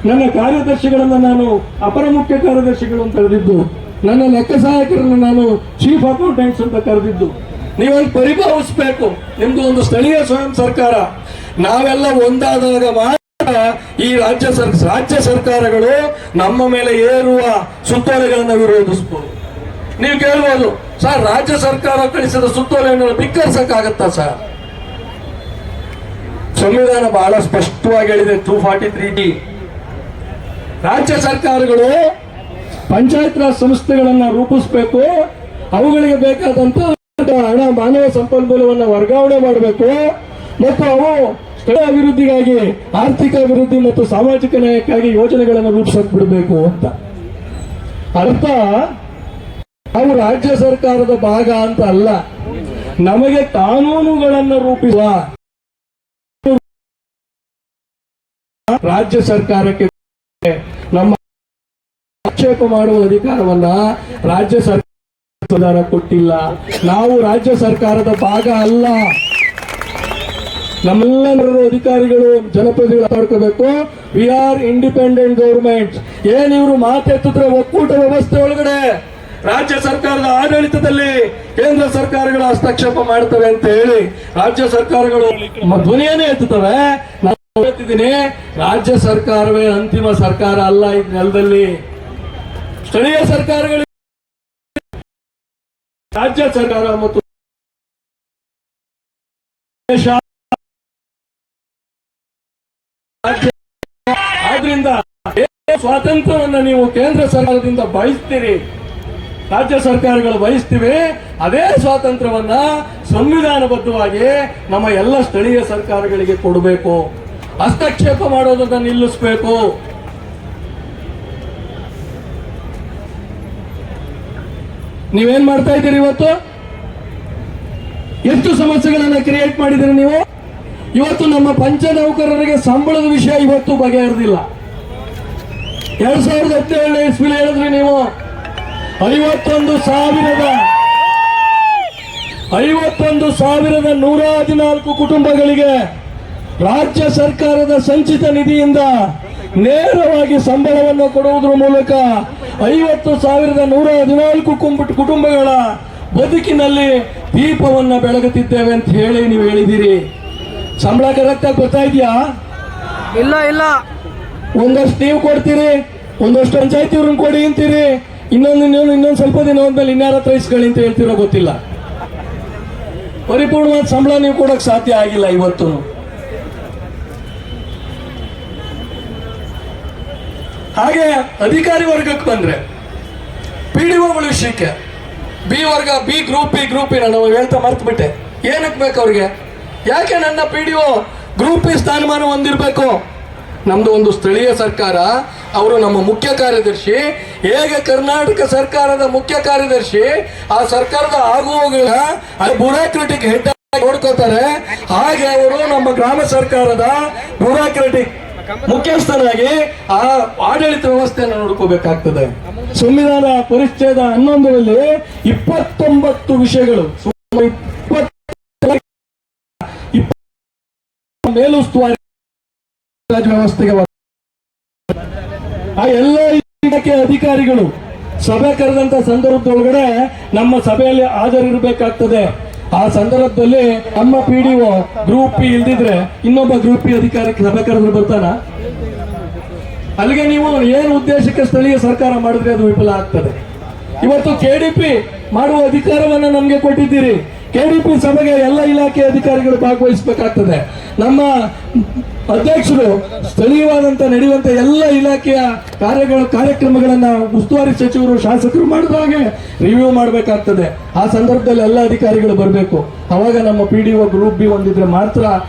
ನನ್ನ ಕಾರ್ಯದರ್ಶಿಗಳನ್ನು ನಾನು ಅಪರ ಮುಖ್ಯ ಕಾರ್ಯದರ್ಶಿಗಳು ಅಂತ ಕರೆದಿದ್ದು, ನನ್ನ ಲೆಕ್ಕ ಸಹಾಯಕರನ್ನು ನಾನು ಚೀಫ್ ಅಕೌಂಟೆಂಟ್ಸ್ ಅಂತ ಕರೆದಿದ್ದು. ನೀವೊಂದು ಪರಿಭಾವಿಸ್ಬೇಕು, ನಿಮ್ದು ಒಂದು ಸ್ಥಳೀಯ ಸ್ವಯಂ ಸರ್ಕಾರ. ನಾವೆಲ್ಲ ಒಂದಾದಾಗ ಮಾತ್ರ ಈ ರಾಜ್ಯ ಸರ್ಕಾರಗಳು ನಮ್ಮ ಮೇಲೆ ಏರುವ ಸುತ್ತೋಲೆಗಳನ್ನು ವಿರೋಧಿಸಬಹುದು. ನೀವು ಕೇಳ್ಬೋದು, ಸರ್ ರಾಜ್ಯ ಸರ್ಕಾರ ಕಳಿಸಿದ ಸುತ್ತೋಲೆಯನ್ನು ಧಿಕ್ಕರಿಸಕ್ಕಾಗತ್ತಾ ಸರ್? ಸಂವಿಧಾನ ಬಹಳ ಸ್ಪಷ್ಟವಾಗಿ ಹೇಳಿದೆ, 243D. ರಾಜ್ಯ ಸರ್ಕಾರಗಳು ಪಂಚಾಯತ್ ರಾಜ್ ಸಂಸ್ಥೆಗಳನ್ನ ರೂಪಿಸಬೇಕು, ಅವುಗಳಿಗೆ ಬೇಕಾದಂತ ಹಣ, ಮಾನವ ಸಂಪನ್ಮೂಲವನ್ನು ವರ್ಗಾವಣೆ ಮಾಡಬೇಕು ಮತ್ತು ಅವು ಸ್ಥಳ ಅಭಿವೃದ್ಧಿಗಾಗಿ, ಆರ್ಥಿಕ ಅಭಿವೃದ್ಧಿ ಮತ್ತು ಸಾಮಾಜಿಕ ನ್ಯಾಯಕ್ಕಾಗಿ ಯೋಜನೆಗಳನ್ನು ರೂಪಿಸಕ್ ಬಿಡಬೇಕು ಅಂತ ಅರ್ಥ. ನಾವು ರಾಜ್ಯ ಸರ್ಕಾರದ ಭಾಗ ಅಂತ ಅಲ್ಲ, ನಮಗೆ ಕಾನೂನುಗಳನ್ನು ರೂಪಿಸುವ ರಾಜ್ಯ ಸರ್ಕಾರಕ್ಕೆ ನಮ್ಮ ಆಕ್ಷೇಪ ಮಾಡುವ ಅಧಿಕಾರವನ್ನ ರಾಜ್ಯ ಸರ್ಕಾರ ಕೊಟ್ಟಿಲ್ಲ. ನಾವು ರಾಜ್ಯ ಸರ್ಕಾರದ ಭಾಗ ಅಲ್ಲ. ನಮ್ಮೆಲ್ಲರೂ ಅಧಿಕಾರಿಗಳು, ಜನಪ್ರತಿನಿಧಿಗಳು ಮಾತಾಡ್ಕೋಬೇಕು. We are independent government. ಏನಿವರು ಮಾತೆತ್ತಿದ್ರೆ ಒಕ್ಕೂಟ ವ್ಯವಸ್ಥೆ ಒಳಗಡೆ ರಾಜ್ಯ ಸರ್ಕಾರದ ಆಡಳಿತದಲ್ಲಿ ಕೇಂದ್ರ ಸರ್ಕಾರಗಳು ಹಸ್ತಕ್ಷೇಪ ಮಾಡ್ತವೆ ಅಂತ ಹೇಳಿ ರಾಜ್ಯ ಸರ್ಕಾರಗಳು ಧ್ವನಿಯನ್ನೇ ಎತ್ತುತ್ತವೆ. ನಾನು ಹೇಳ್ತಿದ್ದೀನಿ, ರಾಜ್ಯ ಸರ್ಕಾರವೇ ಅಂತಿಮ ಸರ್ಕಾರ ಅಲ್ಲ. ಈ ನೆಲದಲ್ಲಿ ಸ್ಥಳೀಯ ಸರ್ಕಾರಗಳು, ರಾಜ್ಯ ಸರ್ಕಾರ ಮತ್ತು ಆದ್ರಿಂದ ಸ್ವಾತಂತ್ರ್ಯವನ್ನು ನೀವು ಕೇಂದ್ರ ಸರ್ಕಾರದಿಂದ ಬಯಸ್ತೀರಿ, ರಾಜ್ಯ ಸರ್ಕಾರಗಳು ಬಯಸ್ತಿವೆ. ಅದೇ ಸ್ವಾತಂತ್ರ್ಯವನ್ನ ಸಂವಿಧಾನಬದ್ಧವಾಗಿ ನಮ್ಮ ಎಲ್ಲ ಸ್ಥಳೀಯ ಸರ್ಕಾರಗಳಿಗೆ ಕೊಡಬೇಕು. ಹಸ್ತಕ್ಷೇಪ ಮಾಡೋದನ್ನ ನಿಲ್ಲಿಸಬೇಕು. ನೀವೇನ್ ಮಾಡ್ತಾ ಇದ್ದೀರಿ? ಇವತ್ತು ಎಷ್ಟು ಸಮಸ್ಯೆಗಳನ್ನ ಕ್ರಿಯೇಟ್ ಮಾಡಿದಿರಿ ನೀವು. ಇವತ್ತು ನಮ್ಮ ಪಂಚ ನೌಕರರಿಗೆ ಸಂಬಳದ ವಿಷಯ ಇವತ್ತು ಬಗೆಹರಿದಿಲ್ಲ. 2017 ಇಸ್ವಿಲಿ ಹೇಳಿದ್ರಿ ನೀವು 51,114 ಕುಟುಂಬಗಳಿಗೆ ರಾಜ್ಯ ಸರ್ಕಾರದ ಸಂಚಿತ ನಿಧಿಯಿಂದ ನೇರವಾಗಿ ಸಂಬಳವನ್ನು ಕೊಡುವುದರ ಮೂಲಕ 50,114 ಕುಟುಂಬಗಳ ಬದುಕಿನಲ್ಲಿ ದೀಪವನ್ನು ಬೆಳಗುತ್ತಿದ್ದೇವೆ ಅಂತ ಹೇಳಿ ನೀವು ಹೇಳಿದ್ದೀರಿ. ಸಂಬಳ ಕರೆಕ್ಟ್ ಆಗಿ ಬರ್ತಾ ಇದೆಯಾ? ಇಲ್ಲ. ಒಂದಷ್ಟು ನೀವು ಕೊಡ್ತೀರಿ, ಒಂದಷ್ಟು ಪಂಚಾಯತಿ ಅವ್ರನ್ನ ಕೊಡಿ ಅಂತೀರಿ, ಇನ್ನೊಂದು ಸ್ವಲ್ಪ ದಿನ ಹೋದ್ಮೇಲೆ ಇನ್ಯಾರ ಹತ್ರ ಇಸ್ಕೊಳ್ಳಿ ಅಂತ ಹೇಳ್ತಿರೋ ಗೊತ್ತಿಲ್ಲ. ಪರಿಪೂರ್ಣವಾದ ಸಂಬಳ ನೀವು ಕೊಡಕ್ ಸಾಧ್ಯ ಆಗಿಲ್ಲ ಇವತ್ತು. ಹಾಗೆ ಅಧಿಕಾರಿ ವರ್ಗಕ್ಕೆ ಬಂದ್ರೆ PDOಗಳ ವಿಷಯಕ್ಕೆ ಬಿ ವರ್ಗ, ಬಿ ಗ್ರೂಪ್ ನಾನು ಹೇಳ್ತಾ ಮರ್ತು ಬಿಟ್ಟೆ. ಏನಕ್ಕೆ ಬೇಕು ಅವ್ರಿಗೆ? ಯಾಕೆ ನನ್ನ PDO ಗ್ರೂಪ್ ಬಿ ಸ್ಥಾನಮಾನ ಹೊಂದಿರಬೇಕು? ನಮ್ದು ಒಂದು ಸ್ಥಳೀಯ ಸರ್ಕಾರ, ಅವರು ನಮ್ಮ ಮುಖ್ಯ ಕಾರ್ಯದರ್ಶಿ. ಹೇಗೆ ಕರ್ನಾಟಕ ಸರ್ಕಾರದ ಮುಖ್ಯ ಕಾರ್ಯದರ್ಶಿ ಆ ಸರ್ಕಾರದ ಆಗುವಗಳ ಬ್ಯೂರೋಕ್ರೆಟಿಕ್ ಹೆಡ್ ನೋಡ್ಕೋತಾರೆ, ಹಾಗೆ ಅವರು ನಮ್ಮ ಗ್ರಾಮ ಸರ್ಕಾರದ ಬ್ಯೂರೋಕ್ರೆಟಿಕ್ ಮುಖ್ಯಸ್ಥನಾಗಿ ಆ ಆಡಳಿತ ವ್ಯವಸ್ಥೆಯನ್ನು ನೋಡ್ಕೋಬೇಕಾಗ್ತದೆ. ಸಂವಿಧಾನ ಪರಿಚ್ಛೇದ 11ರಲ್ಲಿ 29 ವಿಷಯಗಳು, ಮೇಲುಸ್ತುವಾರಿ ವ್ಯವಸ್ಥೆಗೆ ಆ ಎಲ್ಲ ಇಲಾಖೆ ಅಧಿಕಾರಿಗಳು ಸಭೆ ಕರೆದಂತ ಸಂದರ್ಭದೊಳಗಡೆ ನಮ್ಮ ಸಭೆಯಲ್ಲಿ ಹಾಜರಿರಬೇಕಾಗ್ತದೆ. ಆ ಸಂದರ್ಭದಲ್ಲಿ ನಮ್ಮ PDO ಗ್ರೂಪ್ ಪಿ ಇಲ್ದಿದ್ರೆ ಇನ್ನೊಬ್ಬ ಗ್ರೂಪ್ ಪಿ ಅಧಿಕಾರಕ್ಕೆ ಸಭೆ ಕರೆದ್ರೆ ಬರ್ತಾನ? ಅಲ್ಲಿಗೆ ನೀವು ಏನು ಉದ್ದೇಶಕ್ಕೆ ಸ್ಥಳೀಯ ಸರ್ಕಾರ ಮಾಡಿದ್ರೆ ಅದು ವಿಫಲ ಆಗ್ತದೆ. ಇವತ್ತು KDP ಮಾಡುವ ಅಧಿಕಾರವನ್ನ ನಮ್ಗೆ ಕೊಟ್ಟಿದ್ದೀರಿ. KDP ಸಭೆಗೆ ಎಲ್ಲ ಇಲಾಖೆ ಅಧಿಕಾರಿಗಳು ಭಾಗವಹಿಸಬೇಕಾಗ್ತದೆ. ನಮ್ಮ ಅಧ್ಯಕ್ಷರು ಸ್ಥಳೀಯವಾದಂತ ನಡೆಯುವಂತ ಎಲ್ಲ ಇಲಾಖೆಯ ಕಾರ್ಯಕ್ರಮಗಳನ್ನ ಉಸ್ತುವಾರಿ ಸಚಿವರು, ಶಾಸಕರು ಮಾಡಿದ ಹಾಗೆ ರಿವ್ಯೂ ಮಾಡಬೇಕಾಗ್ತದೆ. ಆ ಸಂದರ್ಭದಲ್ಲಿ ಎಲ್ಲ ಅಧಿಕಾರಿಗಳು ಬರಬೇಕು. ಅವಾಗ ನಮ್ಮ PDO ಗ್ರೂಪ್ ಬಿ ಹೊಂದಿದ್ರೆ ಮಾತ್ರ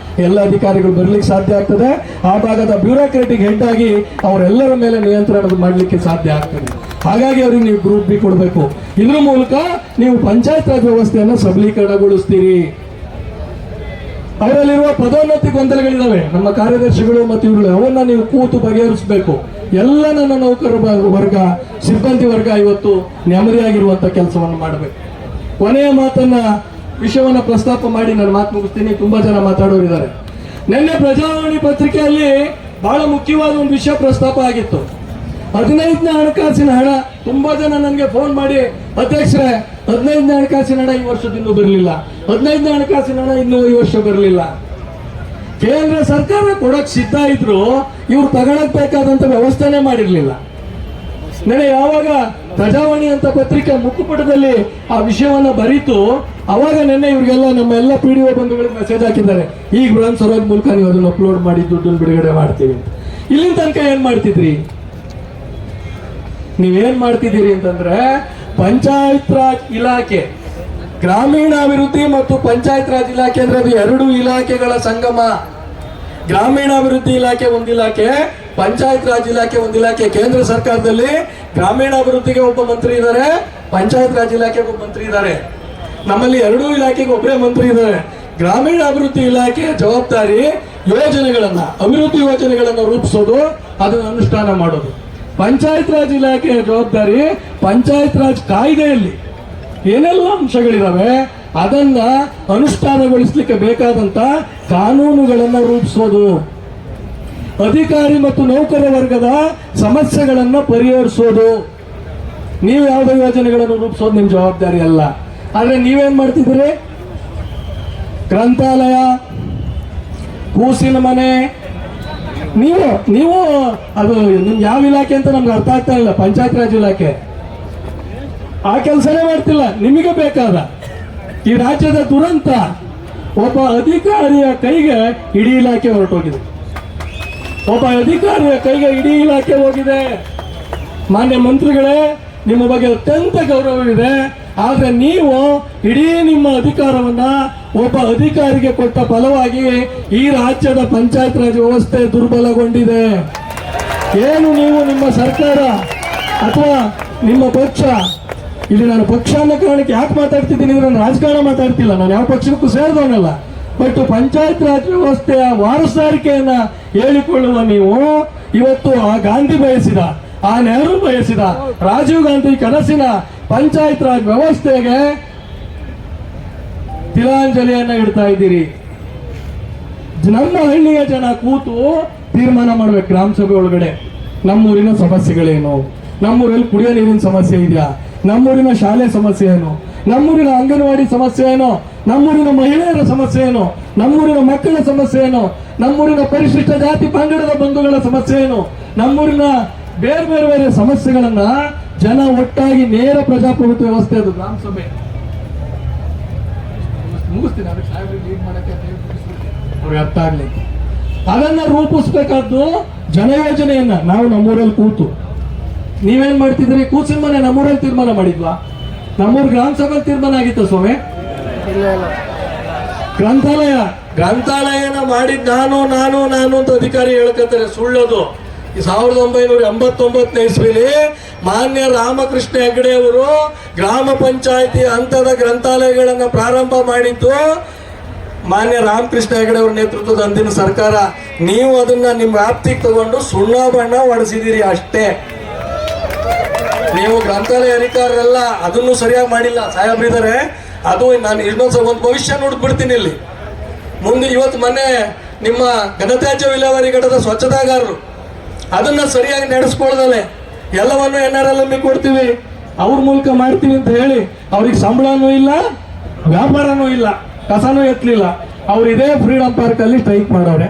ಎಲ್ಲ ಅಧಿಕಾರಿಗಳು ಬರ್ಲಿಕ್ಕೆ ಸಾಧ್ಯ ಆಗ್ತದೆ. ಆ ಭಾಗದ ಬ್ಯೂರೋಕ್ರೆಟಿಕ್ ಹೆಡ್ ಆಗಿ ಅವರೆಲ್ಲರ ಮೇಲೆ ನಿಯಂತ್ರಣ ಮಾಡಲಿಕ್ಕೆ ಸಾಧ್ಯ ಆಗ್ತದೆ. ಹಾಗಾಗಿ ಅವ್ರಿಗೆ ನೀವು ಗ್ರೂಪ್ ಬಿ ಕೊಡಬೇಕು. ಇದ್ರ ಮೂಲಕ ನೀವು ಪಂಚಾಯತ್ ರಾಜ್ ವ್ಯವಸ್ಥೆಯನ್ನು ಸಬಲೀಕರಣಗೊಳಿಸ್ತೀರಿ. ಅವರಲ್ಲಿರುವ ಪದೋನ್ನತಿ ಗೊಂದಲಗಳಿದಾವೆ, ನಮ್ಮ ಕಾರ್ಯದರ್ಶಿಗಳು ಮತ್ತು ಇವರು, ಅವನ್ನ ನೀವು ಕೂತು ಬಗೆಹರಿಸಬೇಕು. ಎಲ್ಲ ನನ್ನ ನೌಕರ ವರ್ಗ, ಸಿಬ್ಬಂದಿ ವರ್ಗ ಇವತ್ತು ನೆಮ್ಮದಿಯಾಗಿರುವಂತ ಕೆಲಸವನ್ನು ಮಾಡಬೇಕು. ಕೊನೆಯ ವಿಷಯವನ್ನ ಪ್ರಸ್ತಾಪ ಮಾಡಿ ನಾನು ಮಾತು ಮುಗಿಸ್ತೀನಿ. ತುಂಬಾ ಜನ ಮಾತಾಡೋರಿದ್ದಾರೆ. ನಿನ್ನೆ ಪ್ರಜಾವಾಣಿ ಪತ್ರಿಕೆಯಲ್ಲಿ ಬಹಳ ಮುಖ್ಯವಾದ ಒಂದು ವಿಷಯ ಪ್ರಸ್ತಾಪ ಆಗಿತ್ತು. 15ನೇ ಹಣಕಾಸಿನ ಹಣ. ತುಂಬಾ ಜನ ನನಗೆ ಫೋನ್ ಮಾಡಿ, ಅಧ್ಯಕ್ಷರೇ 15ನೇ ಹಣಕಾಸಿನ ಹಣ ಈ ವರ್ಷದಿಂದ ಬರಲಿಲ್ಲ, 15ನೇ ಹಣಕಾಸಿನ ಹಣ ಇನ್ನೂ ಈ ವರ್ಷ ಬರಲಿಲ್ಲ. ಕೇಂದ್ರ ಸರ್ಕಾರ ಕೊಡಕ್ ಸಿದ್ಧ ಇದ್ರು, ಇವ್ರು ತಗೊಳಕ್ ಬೇಕಾದಂತ ವ್ಯವಸ್ಥೆನೇ ಮಾಡಿರ್ಲಿಲ್ಲ. ನೆನೆ ಯಾವಾಗ ಪ್ರಜಾವಾಣಿ ಅಂತ ಪತ್ರಿಕೆ ಮುಖಪುಟದಲ್ಲಿ ಆ ವಿಷಯವನ್ನ ಬರೀತು, ಅವಾಗ ನೆನ್ನೆ ಇವ್ರಿಗೆಲ್ಲ ನಮ್ಮ ಎಲ್ಲ PDO ಬಂಧುಗಳಿಗೆ ಮೆಸೇಜ್ ಹಾಕಿದ್ದಾರೆ, ಈಗ ಬೃಹನ್ ಸರೋಜ್ ಮೂಲಕ ನೀವು ಅದನ್ನು ಅಪ್ಲೋಡ್ ಮಾಡಿ ದುಡ್ಡನ್ನು ಬಿಡುಗಡೆ ಮಾಡ್ತೀವಿ. ಇಲ್ಲಿನ ತನಕ ಏನ್ ಮಾಡ್ತಿದ್ರಿ? ನೀವೇನ್ ಮಾಡ್ತಿದ್ದೀರಿ ಅಂತಂದ್ರೆ, ಪಂಚಾಯತ್ ರಾಜ್ ಇಲಾಖೆ, ಗ್ರಾಮೀಣಾಭಿವೃದ್ಧಿ ಮತ್ತು ಪಂಚಾಯತ್ ರಾಜ್ ಇಲಾಖೆ ಅಂದ್ರೆ ಅದು ಎರಡು ಇಲಾಖೆಗಳ ಸಂಗಮ. ಗ್ರಾಮೀಣಾಭಿವೃದ್ಧಿ ಇಲಾಖೆ ಒಂದು ಇಲಾಖೆ, ಪಂಚಾಯತ್ ರಾಜ್ ಇಲಾಖೆ ಒಂದು ಇಲಾಖೆ. ಕೇಂದ್ರ ಸರ್ಕಾರದಲ್ಲಿ ಗ್ರಾಮೀಣಾಭಿವೃದ್ಧಿಗೆ ಒಬ್ಬ ಮಂತ್ರಿ ಇದ್ದಾರೆ, ಪಂಚಾಯತ್ ರಾಜ್ ಇಲಾಖೆಗೆ ಒಬ್ಬ ಮಂತ್ರಿ ಇದ್ದಾರೆ. ನಮ್ಮಲ್ಲಿ ಎರಡೂ ಇಲಾಖೆಗೆ ಒಬ್ಬರೇ ಮಂತ್ರಿ ಇದ್ದಾರೆ. ಗ್ರಾಮೀಣಾಭಿವೃದ್ಧಿ ಇಲಾಖೆಯ ಜವಾಬ್ದಾರಿ ಯೋಜನೆಗಳನ್ನ, ಅಭಿವೃದ್ಧಿ ಯೋಜನೆಗಳನ್ನ ರೂಪಿಸೋದು, ಅದನ್ನು ಅನುಷ್ಠಾನ ಮಾಡೋದು. ಪಂಚಾಯತ್ ರಾಜ್ ಇಲಾಖೆಯ ಜವಾಬ್ದಾರಿ ಪಂಚಾಯತ್ ರಾಜ್ ಕಾಯ್ದೆಯಲ್ಲಿ ಏನೆಲ್ಲ ಅಂಶಗಳಿದಾವೆ ಅದನ್ನ ಅನುಷ್ಠಾನಗೊಳಿಸಲಿಕ್ಕೆ ಬೇಕಾದಂತ ಕಾನೂನುಗಳನ್ನ ರೂಪಿಸೋದು. ಅಧಿಕಾರಿ ಮತ್ತು ನೌಕರ ವರ್ಗದ ಸಮಸ್ಯೆಗಳನ್ನ ಪರಿಹರಿಸೋದು. ನೀವು ಯಾವುದೇ ಯೋಜನೆಗಳನ್ನು ರೂಪಿಸೋದು ನಿಮ್ಮ ಜವಾಬ್ದಾರಿ ಅಲ್ಲ. ಆದ್ರೆ ನೀವೇನ್ ಮಾಡ್ತಿದ್ದೀರಿ? ಗ್ರಂಥಾಲಯ, ಕೂಸಿನ ಮನೆ, ನೀವು ಅದು ನಿಮ್ಗೆ ಯಾವ ಇಲಾಖೆ ಅಂತ ನಮ್ಗೆ ಅರ್ಥ ಆಗ್ತಾ ಇಲ್ಲ. ಪಂಚಾಯತ್ ರಾಜ್ ಇಲಾಖೆ ಆ ಕೆಲಸನೇ ಮಾಡ್ತಿಲ್ಲ. ನಿಮಗೆ ಬೇಕಾದ ಈ ರಾಜ್ಯದ ದುರಂತ, ಒಬ್ಬ ಅಧಿಕಾರಿಯ ಕೈಗೆ ಇಡೀ ಇಲಾಖೆ ಹೊರಟೋಗಿದೆ. ಒಬ್ಬ ಅಧಿಕಾರಿಯ ಕೈಗೆ ಇಡೀ ಇಲಾಖೆ ಹೋಗಿದೆ. ಮಾನ್ಯ ಮಂತ್ರಿಗಳೇ, ನಿಮ್ಮ ಬಗ್ಗೆ ಅತ್ಯಂತ ಗೌರವವಿದೆ. ಆದ್ರೆ ನೀವು ಇಡೀ ನಿಮ್ಮ ಅಧಿಕಾರವನ್ನ ಒಬ್ಬ ಅಧಿಕಾರಿಗೆ ಕೊಟ್ಟ ಫಲವಾಗಿ ಈ ರಾಜ್ಯದ ಪಂಚಾಯತ್ ರಾಜ್ ವ್ಯವಸ್ಥೆ ದುರ್ಬಲಗೊಂಡಿದೆ. ಏನು ನೀವು ನಿಮ್ಮ ಸರ್ಕಾರ ಅಥವಾ ನಿಮ್ಮ ಪಕ್ಷ, ಇಲ್ಲಿ ನಾನು ಪಕ್ಷ ಅನ್ನೋ ಕಾರಣಕ್ಕೆ ಯಾಕೆ ಮಾತಾಡ್ತಿದ್ದೀನಿ ಅಂದ್ರೆ ನಾನು ರಾಜಕಾರಣ ಮಾತಾಡ್ತಿಲ್ಲ, ನಾನು ಯಾವ ಪಕ್ಷಕ್ಕೂ ಸೇರಿದವನಲ್ಲ. ಬಟ್ ಪಂಚಾಯತ್ ರಾಜ್ ವ್ಯವಸ್ಥೆಯ ವಾರಸುದಾರಿಕೆಯನ್ನ ಹೇಳಿಕೊಳ್ಳುವ ನೀವು ಇವತ್ತು ಆ ಗಾಂಧಿ ಬಯಸಿದ, ಆ ನೆಹರು ಬಯಸಿದ, ರಾಜೀವ್ ಗಾಂಧಿ ಕನಸಿನ ಪಂಚಾಯತ್ ರಾಜ್ ವ್ಯವಸ್ಥೆಗೆ ತಿಲಾಂಜಲಿಯನ್ನ ಇಡ್ತಾ ಇದ್ದೀರಿ. ನಮ್ಮ ಹಳ್ಳಿಯ ಜನ ಕೂತು ತೀರ್ಮಾನ ಮಾಡ್ಬೇಕು ಗ್ರಾಮ ಸಭೆ ಒಳಗಡೆ, ನಮ್ಮೂರಿನ ಸಮಸ್ಯೆಗಳೇನು, ನಮ್ಮೂರಲ್ಲಿ ಕುಡಿಯೋ ನೀರಿನ ಸಮಸ್ಯೆ ಇದೆಯಾ, ನಮ್ಮೂರಿನ ಶಾಲೆ ಸಮಸ್ಯೆ ಏನು, ನಮ್ಮೂರಿನ ಅಂಗನವಾಡಿ ಸಮಸ್ಯೆ ಏನು, ನಮ್ಮೂರಿನ ಮಹಿಳೆಯರ ಸಮಸ್ಯೆ ಏನು, ನಮ್ಮೂರಿನ ಮಕ್ಕಳ ಸಮಸ್ಯೆ ಏನು, ನಮ್ಮೂರಿನ ಪರಿಶಿಷ್ಟ ಜಾತಿ ಪಂಗಡದ ಬಂಧುಗಳ ಸಮಸ್ಯೆ ಏನು, ನಮ್ಮೂರಿನ ಬೇರೆ ಬೇರೆ ಬೇರೆ ಸಮಸ್ಯೆಗಳನ್ನ ಜನ ಒಟ್ಟಾಗಿ ನೇರ ಪ್ರಜಾಪ್ರಭುತ್ವ ವ್ಯವಸ್ಥೆ ಅದು ಗ್ರಾಮ ಸಭೆ. ಮುಗಿಸ್ತೀನಿ, ಅದಕ್ಕೆ ಸಾಹೇಬ್ರಿಗೆ ಲೀಡ್ ಮಾಡಕ್ಕೆ ಅವ್ರಿಗೆ ಅರ್ಥ ಆಗ್ಲಿ. ಅದನ್ನ ರೂಪಿಸ್ಬೇಕಾದ್ದು ಜನಯೋಜನೆಯನ್ನ ನಾವು ನಮ್ಮೂರಲ್ಲಿ ಕೂತು. ನೀವೇನ್ ಮಾಡ್ತಿದ್ರಿ? ಕೂಸಿನ ಮನೆ ನಮ್ಮೂರಲ್ಲಿ ತೀರ್ಮಾನ ಮಾಡಿದ್ವಾ? ನಮ್ಮೂರ್ ಗ್ರಾಮ ಸಭೆ ತೀರ್ಮಾನ ಆಗಿತ್ತು ಸ್ವಾಮಿ. ಗ್ರಂಥಾಲಯನ ಮಾಡಿದ್ ನಾನು ಅಂತ ಅಧಿಕಾರಿ ಹೇಳ್ಕತ್ತಾರೆ, ಸುಳ್ಳದು. 1989 ಇಸ್ವಿಲಿ ಮಾನ್ಯ ರಾಮಕೃಷ್ಣ ಹೆಗಡೆ ಅವರು ಗ್ರಾಮ ಪಂಚಾಯಿತಿ ಹಂತದ ಗ್ರಂಥಾಲಯಗಳನ್ನ ಪ್ರಾರಂಭ ಮಾಡಿದ್ದು ಮಾನ್ಯ ರಾಮಕೃಷ್ಣ ಹೆಗಡೆ ಅವರ ನೇತೃತ್ವದ ಅಂದಿನ ಸರ್ಕಾರ. ನೀವು ಅದನ್ನ ನಿಮ್ಮ ವ್ಯಾಪ್ತಿಗೆ ತಗೊಂಡು ಸುಣ್ಣ ಬಣ್ಣ ಹೊಡೆಸಿದಿರಿ ಅಷ್ಟೇ. ನೀವು ಗ್ರಂಥಾಲಯ ಅಧಿಕಾರರೆಲ್ಲ ಅದನ್ನು ಸರಿಯಾಗಿ ಮಾಡಿಲ್ಲ ಸಾಹೇಬ್ರಿದ್ದಾರೆ. ಅದು ನಾನು ಇನ್ನೊಂದ್ಸಲ ಒಂದು ಭವಿಷ್ಯ ನೋಡ್ಬಿಡ್ತೀನಿ ಇಲ್ಲಿ ಮುಂದೆ. ಇವತ್ತು ಮೊನ್ನೆ ನಿಮ್ಮ ಘನತ್ಯಾಜ್ಯ ವಿಲೇವಾರಿ ಘಟಕದ ಸ್ವಚ್ಛತಾಗಾರರು ಅದನ್ನ ಸರಿಯಾಗಿ ನಡೆಸ್ಕೊಳ್ದಲೆ ಎಲ್ಲವನ್ನು NRLM ಕೊಡ್ತೀವಿ, ಅವ್ರ ಮೂಲಕ ಮಾಡ್ತೀವಿ ಅಂತ ಹೇಳಿ ಅವ್ರಿಗೆ ಸಂಬಳನೂ ಇಲ್ಲ, ವ್ಯಾಪಾರನೂ ಇಲ್ಲ, ಕಸನೂ ಎತ್ತಲಿಲ್ಲ. ಅವ್ರು ಇದೇ ಫ್ರೀಡಂ ಪಾರ್ಕ್ ಅಲ್ಲಿ ಸ್ಟ್ರೈಕ್ ಮಾಡೋರೆ.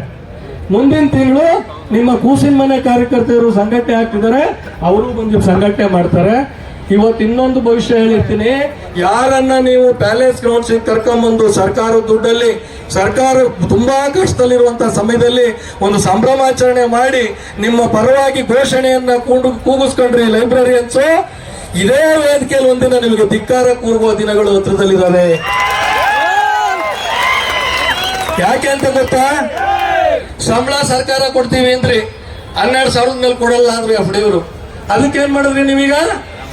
ಮುಂದಿನ ತಿಂಗಳು ನಿಮ್ಮ ಕೂಸಿನ ಮನೆ ಕಾರ್ಯಕರ್ತರು ಸಂಘಟನೆ ಆಗ್ತಿದ್ದಾರೆ, ಅವರು ಬಂದು ಸಂಘಟನೆ ಮಾಡ್ತಾರೆ. ಇವತ್ತು ಇನ್ನೊಂದು ಭವಿಷ್ಯ ಹೇಳಿರ್ತೀನಿ, ಯಾರನ್ನ ನೀವು ಪ್ಯಾಲೇಸ್ ಗ್ರೌಂಡ್ಸ್ ಕರ್ಕೊಂಡ್ಬಂದು ಸರ್ಕಾರದ ದುಡ್ಡಲ್ಲಿ, ಸರ್ಕಾರ ತುಂಬಾ ಕಷ್ಟದಲ್ಲಿರುವಂತಹ ಸಮಯದಲ್ಲಿ ಒಂದು ಸಂಭ್ರಮಾಚರಣೆ ಮಾಡಿ ನಿಮ್ಮ ಪರವಾಗಿ ಘೋಷಣೆಯನ್ನ ಕೂಗಿಸ್ಕೊಂಡ್ರಿ ಲೈಬ್ರರಿಯನ್ಸ್, ಇದೇ ವೇದಿಕೆಯಲ್ಲಿ ಒಂದಿನ ನಿಮಗೆ ಧಿಕ್ಕಾರ ಕೂರುವ ದಿನಗಳು ಹತ್ರದಲ್ಲಿದ್ದಾವೆ. ಯಾಕೆ ಅಂತ ಗೊತ್ತಾ? ಸಂಬಳ ಸರ್ಕಾರ ಕೊಡ್ತೀವಿ ಅಂದ್ರಿ, 12,000 ಮೇಲೆ ಕೊಡಲ್ಲ ಅಂದ್ರಿ FD ಅವರು. ಅದಕ್ಕೆ ಏನ್ ಮಾಡಿದ್ರಿ ನೀವೀಗ?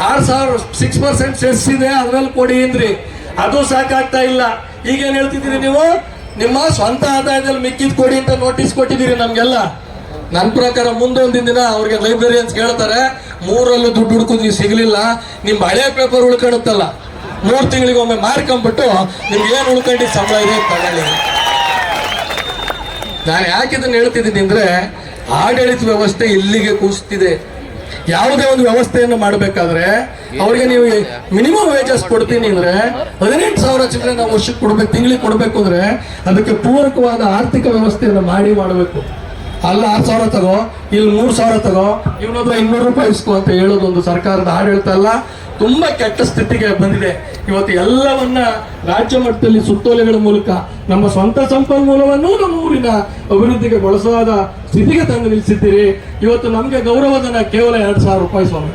6,000 6% ಸೆಸ್ ಇದೆ, ಅದ್ರಲ್ಲಿ ಕೊಡಿ ಅಂದ್ರಿ. ಅದು ಸಾಕಾಗ್ತಾ ಇಲ್ಲ. ಈಗೇನ್ ಹೇಳ್ತಿದ್ದೀರಿ ನೀವು? ನಿಮ್ಮ ಸ್ವಂತ ಆದಾಯದಲ್ಲಿ ಮಿಕ್ಕಿದ್ ಕೊಡಿ ಅಂತ ನೋಟಿಸ್ ಕೊಟ್ಟಿದ್ದೀರಿ ನಮ್ಗೆಲ್ಲ. ನನ್ನ ಪ್ರಕಾರ ಮುಂದೊಂದಿನ ದಿನ ಅವ್ರಿಗೆ ಲೈಬ್ರರಿಯನ್ಸ್ ಕೇಳ್ತಾರೆ, 3ರಲ್ಲೂ ದುಡ್ಡು ಹುಡುಕಿದ್ವಿ ಸಿಗ್ಲಿಲ್ಲ, ನಿಮ್ ಹಳೆ ಪೇಪರ್ ಉಳ್ಕೊಳುತ್ತಲ್ಲ 3 ತಿಂಗಳಿಗೊಮ್ಮೆ ಮಾರ್ಕೊಂಡ್ಬಿಟ್ಟು ನಿಮ್ಗೆ ಏನ್ ಉಳ್ಕೊಂಡಿದ್ದು ಸಂಬಳ ಇದೆ ತಗೊಳ್ಳಿ. ನಾನು ಯಾಕೆ ಇದನ್ನ ಹೇಳ್ತಿದ್ದೀನಿ ಅಂದ್ರೆ, ಆಡಳಿತ ವ್ಯವಸ್ಥೆ ಇಲ್ಲಿಗೆ ಕುಸಿತಿದೆ. ಯಾವುದೇ ಒಂದು ವ್ಯವಸ್ಥೆಯನ್ನು ಮಾಡಬೇಕಾದ್ರೆ ಅವ್ರಿಗೆ ನೀವು ಮಿನಿಮಮ್ ವೇಜಸ್ ಕೊಡ್ತೀನಿ ಅಂದ್ರೆ 18,000 ಚಿಲ್ಲರೆ ನಾವು ವರ್ಷಕ್ಕೆ ಕೊಡ್ಬೇಕು, ತಿಂಗಳಿಗೆ ಕೊಡ್ಬೇಕು ಅಂದ್ರೆ ಅದಕ್ಕೆ ಪೂರಕವಾದ ಆರ್ಥಿಕ ವ್ಯವಸ್ಥೆಯನ್ನು ಮಾಡಬೇಕು. ಅಲ್ಲ 6,000 ತಗೋ, ಇಲ್ಲಿ 3,000 ತಗೋ, ಇವನೊಬ್ಬ 200 ರೂಪಾಯಿ ಇಸ್ಕೋ ಅಂತ ಹೇಳೋದು ಒಂದು ಸರ್ಕಾರದ ಆಡಳಿತ ಅಲ್ಲ. ತುಂಬಾ ಕೆಟ್ಟ ಸ್ಥಿತಿಗೆ ಬಂದಿದೆ. ಇವತ್ತು ಎಲ್ಲವನ್ನ ರಾಜ್ಯ ಮಟ್ಟದಲ್ಲಿ ಸುತ್ತೋಲೆಗಳ ಮೂಲಕ ನಮ್ಮ ಸ್ವಂತ ಸಂಪನ್ಮೂಲವನ್ನು ನಮ್ಮ ಊರಿನ ಅಭಿವೃದ್ಧಿಗೆ ಬಳಸುವಾದ ಸ್ಥಿತಿಗೆ ತಂದು ನಿಲ್ಲಿಸಿದ್ದೀರಿ. ಇವತ್ತು ನಮ್ಗೆ ಗೌರವಧನ ಕೇವಲ 2,000 ರೂಪಾಯಿ ಸ್ವಾಮಿ.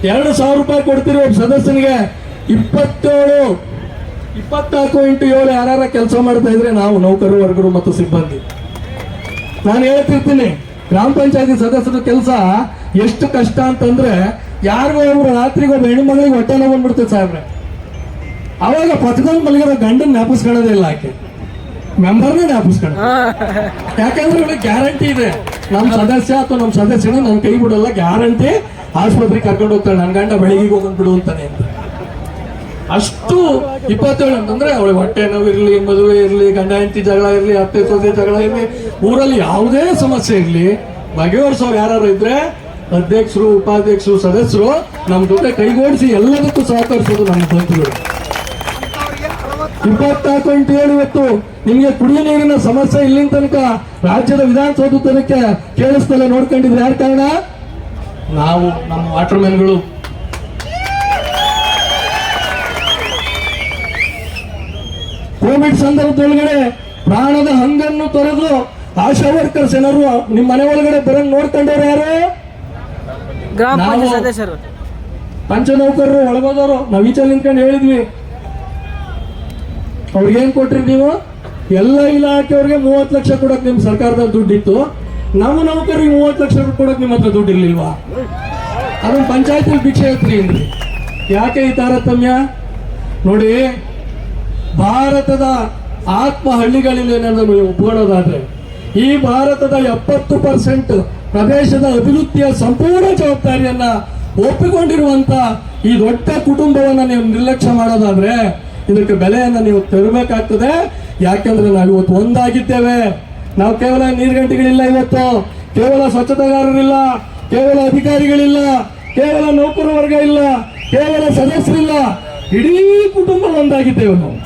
2,000 ರೂಪಾಯಿ ಕೊಡ್ತೀರಿ ಒಬ್ಬ ಸದಸ್ಯನಿಗೆ. 24x7 ಯಾರ ಕೆಲಸ ಮಾಡ್ತಾ ಇದ್ರೆ ನಾವು ನೌಕರರು, ವರ್ಗರು ಮತ್ತು ಸಿಬ್ಬಂದಿ. ನಾನು ಹೇಳ್ತಿರ್ತೀನಿ, ಗ್ರಾಮ ಪಂಚಾಯತಿ ಸದಸ್ಯರ ಕೆಲಸ ಎಷ್ಟು ಕಷ್ಟ ಅಂತಂದ್ರೆ, ಯಾರಿಗೋ ಒಬ್ರು ರಾತ್ರಿಗೆ ಒಬ್ಬ ಹೆಣ್ಣು ಮಗಳಿಗೆ ಹೊಟ್ಟೆ ನೋವು ಬಂದ್ಬಿಡ್ತದೆ ಸಾಹೇಬ್ರೆ. ಅವಾಗ ಪತ್ಕೊಂಡ್ ಮಲಗಿರೋ ಗಂಡನ್ ಜ್ಞಾಪಿಸ್ಕೊಳ್ಳೋದೇ ಇಲ್ಲ, ಆಕೆ ಮೆಂಬರ್ನೇ ಜ್ಞಾಪಿಸ್ಕೊಳ್ಳೋದು. ಯಾಕಂದ್ರೆ ಇವಳಿಗೆ ಗ್ಯಾರಂಟಿ ಇದೆ, ನಮ್ಮ ಸದಸ್ಯ ಅಥವಾ ನಮ್ಮ ಸದಸ್ಯನ ನನ್ನ ಕೈ ಬಿಡಲ್ಲ, ಗ್ಯಾರಂಟಿ ಆಸ್ಪತ್ರೆಗೆ ಕರ್ಕೊಂಡು ಹೋಗ್ತಾಳೆ, ನನ್ನ ಗಂಡ ಬೆಳಿಗ್ಗೆ ಹೋಗೋದು ಬಿಡು ಅಂತಾನೆ ಅಂತ. ಅಷ್ಟು 27 ಅಂತಂದ್ರೆ ಅವಳಿಗೆ ಹೊಟ್ಟೆ ನೋವು ಇರಲಿ, ಮದುವೆ ಇರಲಿ, ಗಂಡ ಹೆಂಡತಿ ಜಗಳ ಇರಲಿ, ಅತ್ತೆ ಸೊಸೆ ಜಗಳ ಇರಲಿ, ಊರಲ್ಲಿ ಯಾವುದೇ ಸಮಸ್ಯೆ ಇರಲಿ ಬಗೆಹರಿಸೋರು ಯಾರು ಇದ್ರೆ ಅಧ್ಯಕ್ಷರು, ಉಪಾಧ್ಯಕ್ಷರು, ಸದಸ್ಯರು ನಮ್ಮ ಜೊತೆ ಕೈಗೂಡಿಸಿ ಎಲ್ಲದಕ್ಕೂ ಸಹಕರಿಸೋದು ನಮ್ಮ ಬಂಧುಗಳು. 24x7 ಇವತ್ತು ನಿಮಗೆ ಕುಡಿಯುವ ನೀರಿನ ಸಮಸ್ಯೆ ಇಲ್ಲಿನ ತನಕ ರಾಜ್ಯದ ವಿಧಾನಸೌಧ ತನಕ ಕೇಳಿಸ್ತಲೇ ನೋಡ್ಕೊಂಡಿದ್ರೆ ಯಾರ ಕಾರಣ? ನಾವು, ನಮ್ಮ ವಾಟರ್ ಮ್ಯಾನ್ಗಳು. ಕೋವಿಡ್ ಸಂದರ್ಭದೊಳಗಡೆ ಪ್ರಾಣದ ಹಂಗನ್ನು ತೊರೆದು ಆಶಾ ವರ್ಕರ್ಸ್ ಏನಾರು ನಿಮ್ಮ ಮನೆ ಒಳಗಡೆ ಬರಂಗ್ ನೋಡ್ಕೊಂಡವ್ರು ಯಾರು? ಗ್ರಾಮ ನಾವು ಪಂಚಾಯತ್ ಸದಸ್ಯರು, ಪಂಚನೌಕರರು, ಒಳಗೋದವರು. ನಾವು ಈಚೆ ನಿಂತ್ಕೊಂಡು ಹೇಳಿದ್ವಿ, ಅವ್ರಿಗೇನ್ ಕೊಟ್ರಿ ನೀವು? ಎಲ್ಲ ಇಲಾಖೆಯವ್ರಿಗೆ 30 ಲಕ್ಷ ಕೊಡಕ್ ನಿಮ್ ಸರ್ಕಾರದಲ್ಲಿ ದುಡ್ಡಿತ್ತು, ನಮ್ಮ ನೌಕರಿಗೆ 30 ಲಕ್ಷ ಕೊಡಕ್ ನಿಮ್ಮ ಹತ್ರ ದುಡ್ಡು ಇರ್ಲಿಲ್ವಾ? ಅದನ್ನ ಪಂಚಾಯತ್ ಭಿಕ್ಷೆ ಎತ್ರಿ ಅಂದ್ರಿ. ಯಾಕೆ ಈ ತಾರತಮ್ಯ? ನೋಡಿ, ಭಾರತದ ಆತ್ಮ ಹಳ್ಳಿಗಳಲ್ಲಿ ಏನಾದ್ರು ಒಪ್ಕೊಳ್ಳೋದಾದ್ರೆ ಈ ಭಾರತದ 70% ಪ್ರದೇಶದ ಅಭಿವೃದ್ಧಿಯ ಸಂಪೂರ್ಣ ಜವಾಬ್ದಾರಿಯನ್ನ ಒಪ್ಪಿಕೊಂಡಿರುವಂತ ಈ ದೊಡ್ಡ ಕುಟುಂಬವನ್ನ ನೀವು ನಿರ್ಲಕ್ಷ್ಯ ಮಾಡೋದಾದ್ರೆ ಇದಕ್ಕೆ ಬೆಲೆಯನ್ನ ನೀವು ತರಬೇಕಾಗ್ತದೆ. ಯಾಕೆಂದ್ರೆ ನಾವು ಇವತ್ತು ಒಂದಾಗಿದ್ದೇವೆ. ನಾವು ಕೇವಲ ನೀರ್ಗಂಟಿಗಳಿಲ್ಲ, ಇವತ್ತು ಕೇವಲ ಸ್ವಚ್ಛತಾಗಾರರಿಲ್ಲ, ಕೇವಲ ಅಧಿಕಾರಿಗಳಿಲ್ಲ, ಕೇವಲ ನೌಕರ ವರ್ಗ ಇಲ್ಲ, ಕೇವಲ ಸದಸ್ಯರಿಲ್ಲ, ಇಡೀ ಕುಟುಂಬ ಒಂದಾಗಿದ್ದೇವೆ ನಾವು.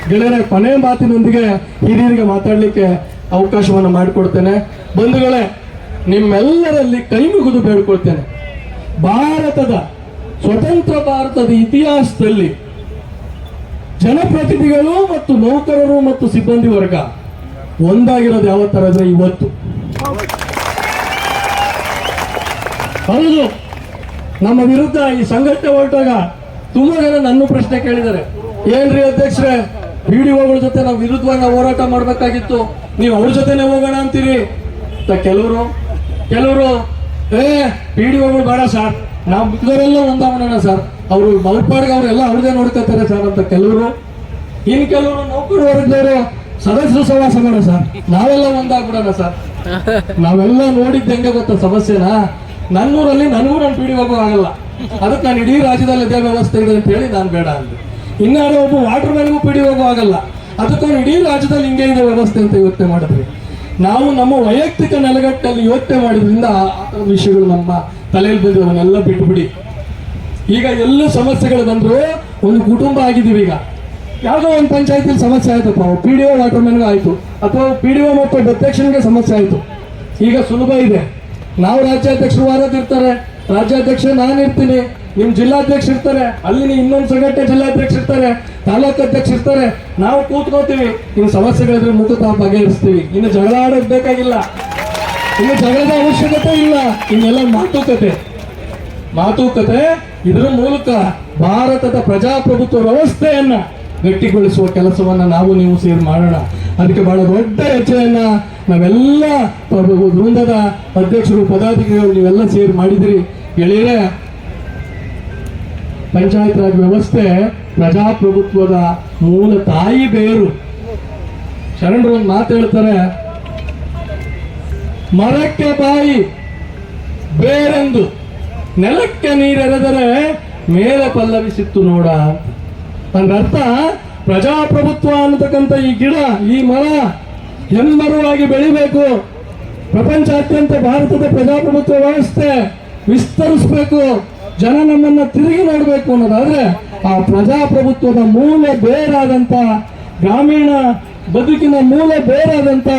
ಗೆಳೆಯರೆ, ಕೊನೆ ಮಾತಿನೊಂದಿಗೆ ಹಿರಿಯರಿಗೆ ಮಾತಾಡಲಿಕ್ಕೆ ಅವಕಾಶವನ್ನು ಮಾಡಿಕೊಡ್ತೇನೆ. ಬಂಧುಗಳೇ, ನಿಮ್ಮೆಲ್ಲರಲ್ಲಿ ಕೈ ಮುಗಿದು ಬೇಡ್ಕೊಳ್ತೇನೆ. ಸ್ವತಂತ್ರ ಭಾರತದ ಇತಿಹಾಸದಲ್ಲಿ ಜನಪ್ರತಿನಿಧಿಗಳು ಮತ್ತು ನೌಕರರು ಮತ್ತು ಸಿಬ್ಬಂದಿ ವರ್ಗ ಒಂದಾಗಿರೋದು ಯಾವ ತರ ಅಂದ್ರೆ ಇವತ್ತು. ಹೌದು, ನಮ್ಮ ವಿರುದ್ಧ ಈ ಸಂಘಟನೆ ಹೊರಟಾಗ ತುಂಬಾ ಜನ ನನ್ನ ಪ್ರಶ್ನೆ ಕೇಳಿದ್ದಾರೆ, ಏನ್ರಿ ಅಧ್ಯಕ್ಷರೇ, PDOಗಳ ಜೊತೆ ನಾವು ವಿರುದ್ಧವಾಗಿ ನಾವು ಹೋರಾಟ ಮಾಡ್ಬೇಕಾಗಿತ್ತು, ನೀವು ಅವ್ರ ಜೊತೆನೆ ಹೋಗೋಣ ಅಂತೀರಿ ಅಂತ. ಕೆಲವರು PDOಗಳು ಬೇಡ ಸರ್, ನಾವು ಮಿಕ್ಕದವರೆಲ್ಲ ಒಂದಾಗೋಣ ಸರ್, ಅವರು ಮಲ್ಪಾಡ್ಗೆ ಅವರೆಲ್ಲ ಅವ್ರದೇ ನೋಡ್ಕೊತಾರೆ ಸರ್ ಅಂತ ಕೆಲವರು. ಇನ್ ಕೆಲವರು ನೌಕರ ವರ್ಗದವರು ಸದಸ್ಯರು ಸವಾಸ ಮಾಡ ಸರ್, ನಾವೆಲ್ಲ ಒಂದಾಗ್ಬಿಡೋಣ ಸರ್. ನಾವೆಲ್ಲ ನೋಡಿದ್ದು ಹೆಂಗೆ ಗೊತ್ತಾ ಸಮಸ್ಯೆನ? ನನ್ನೂರಲ್ಲಿ ನನಗೂ ನನ್ನ PDO ಆಗಲ್ಲ, ಅದಕ್ಕೆ ನಾನು ಇಡೀ ರಾಜ್ಯದಲ್ಲಿ ಇದೇ ವ್ಯವಸ್ಥೆ ಇದೆ ಅಂತ ಹೇಳಿ ನಾನು ಬೇಡ ಅಂದೆ. ಇನ್ನಾರು ಒಬ್ಬ ವಾಟರ್ ಮ್ಯಾನ್ಗೂ PDO ಆಗಲ್ಲ, ಅದಕ್ಕೆ ಅವ್ನು ಇಡೀ ರಾಜ್ಯದಲ್ಲಿ ಹಿಂಗೆ ಇದೆ ವ್ಯವಸ್ಥೆ ಅಂತ ಯೋಚನೆ ಮಾಡಿದ್ವಿ. ನಾವು ನಮ್ಮ ವೈಯಕ್ತಿಕ ನೆಲೆಗಟ್ಟಲ್ಲಿ ಯೋಚನೆ ಮಾಡಿದ್ರಿಂದ ಆ ವಿಷಯಗಳು ನಮ್ಮ ತಲೆಯಲ್ಲಿ ಬಂದು ಅವನ್ನೆಲ್ಲ ಬಿಟ್ಬಿಡಿ. ಈಗ ಎಲ್ಲ ಸಮಸ್ಯೆಗಳು ಬಂದ್ರು ಒಂದು ಕುಟುಂಬ ಆಗಿದ್ದೀವಿ. ಈಗ ಯಾವುದೋ ಒಂದು ಪಂಚಾಯತಿಲಿ ಸಮಸ್ಯೆ ಆಯ್ತಪ್ಪ, PDO ವಾಟರ್ ಮ್ಯಾನ್ಗೂ ಆಯ್ತು, ಅಥವಾ PDO ಮತ್ತು ಅಧ್ಯಕ್ಷನಿಗೆ ಸಮಸ್ಯೆ ಆಯ್ತು. ಈಗ ಸುಲಭ ಇದೆ, ನಾವು ರಾಜ್ಯಾಧ್ಯಕ್ಷರು ವಾರದಿರ್ತಾರೆ, ರಾಜ್ಯಾಧ್ಯಕ್ಷ ನಾನು ಇರ್ತೀನಿ, ನಿಮ್ ಜಿಲ್ಲಾಧ್ಯಕ್ಷ ಇರ್ತಾರೆ, ಅಲ್ಲಿ ಇನ್ನೊಂದು ಸಂಘಟನೆ ಜಿಲ್ಲಾಧ್ಯಕ್ಷ ಇರ್ತಾರೆ, ತಾಲೂಕು ಅಧ್ಯಕ್ಷ ಇರ್ತಾರೆ, ನಾವು ಕೂತ್ಕೋತೀವಿ, ಇನ್ನು ಸಮಸ್ಯೆಗಳಿದ್ರೆ ಮುಖತಃ ಬಗೆಹರಿಸ್ತೀವಿ. ಇನ್ನು ಜಗಳ ಆಡೋದು ಬೇಕಾಗಿಲ್ಲ, ಇನ್ನು ಜಗಳದ ಅವಶ್ಯಕತೆ ಇಲ್ಲ, ಇನ್ನೆಲ್ಲ ಮಾತುಕತೆ. ಇದರ ಮೂಲಕ ಭಾರತದ ಪ್ರಜಾಪ್ರಭುತ್ವ ವ್ಯವಸ್ಥೆಯನ್ನ ಗಟ್ಟಿಗೊಳಿಸುವ ಕೆಲಸವನ್ನ ನಾವು ನೀವು ಸೇರಿ ಮಾಡೋಣ. ಅದಕ್ಕೆ ಬಹಳ ದೊಡ್ಡ ಹೆಜ್ಜೆಯನ್ನ ನಾವೆಲ್ಲ ವೃಂದದ ಅಧ್ಯಕ್ಷರು, ಪದಾಧಿಕಾರಿಗಳು ನೀವೆಲ್ಲ ಸೇರಿ ಮಾಡಿದಿರಿ. ಗೆಳೆಯರೇ, ಪಂಚಾಯತ್ ರಾಜ್ ವ್ಯವಸ್ಥೆ ಪ್ರಜಾಪ್ರಭುತ್ವದ ಮೂಲ ತಾಯಿ ಬೇರು. ಶರಣರು ಒಂದು ಮಾತು ಹೇಳ್ತಾರೆ, ಮರಕ್ಕೆ ಬಾಯಿ ಬೇರೆಂದು ನೆಲಕ್ಕೆ ನೀರೆರೆದರೆ ಮೇಲೆ ಪಲ್ಲವಿಸಿತ್ತು ನೋಡ. ಅಂದ್ರ ಅರ್ಥ, ಪ್ರಜಾಪ್ರಭುತ್ವ ಅನ್ನತಕ್ಕಂಥ ಈ ಗಿಡ, ಈ ಮರ ಹೆಮ್ಮರವಾಗಿ ಬೆಳಿಬೇಕು. ಪ್ರಪಂಚಾದ್ಯಂತ ಭಾರತದ ಪ್ರಜಾಪ್ರಭುತ್ವ ವ್ಯವಸ್ಥೆ ವಿಸ್ತರಿಸಬೇಕು, ಜನ ನಮ್ಮನ್ನ ತಿರುಗಿ ನೋಡಬೇಕು ಅನ್ನೋದಾದ್ರೆ ಆ ಪ್ರಜಾಪ್ರಭುತ್ವದ ಮೂಲ ಬೇರಾದಂತ, ಗ್ರಾಮೀಣ ಬದುಕಿನ ಮೂಲ ಬೇರಾದಂತ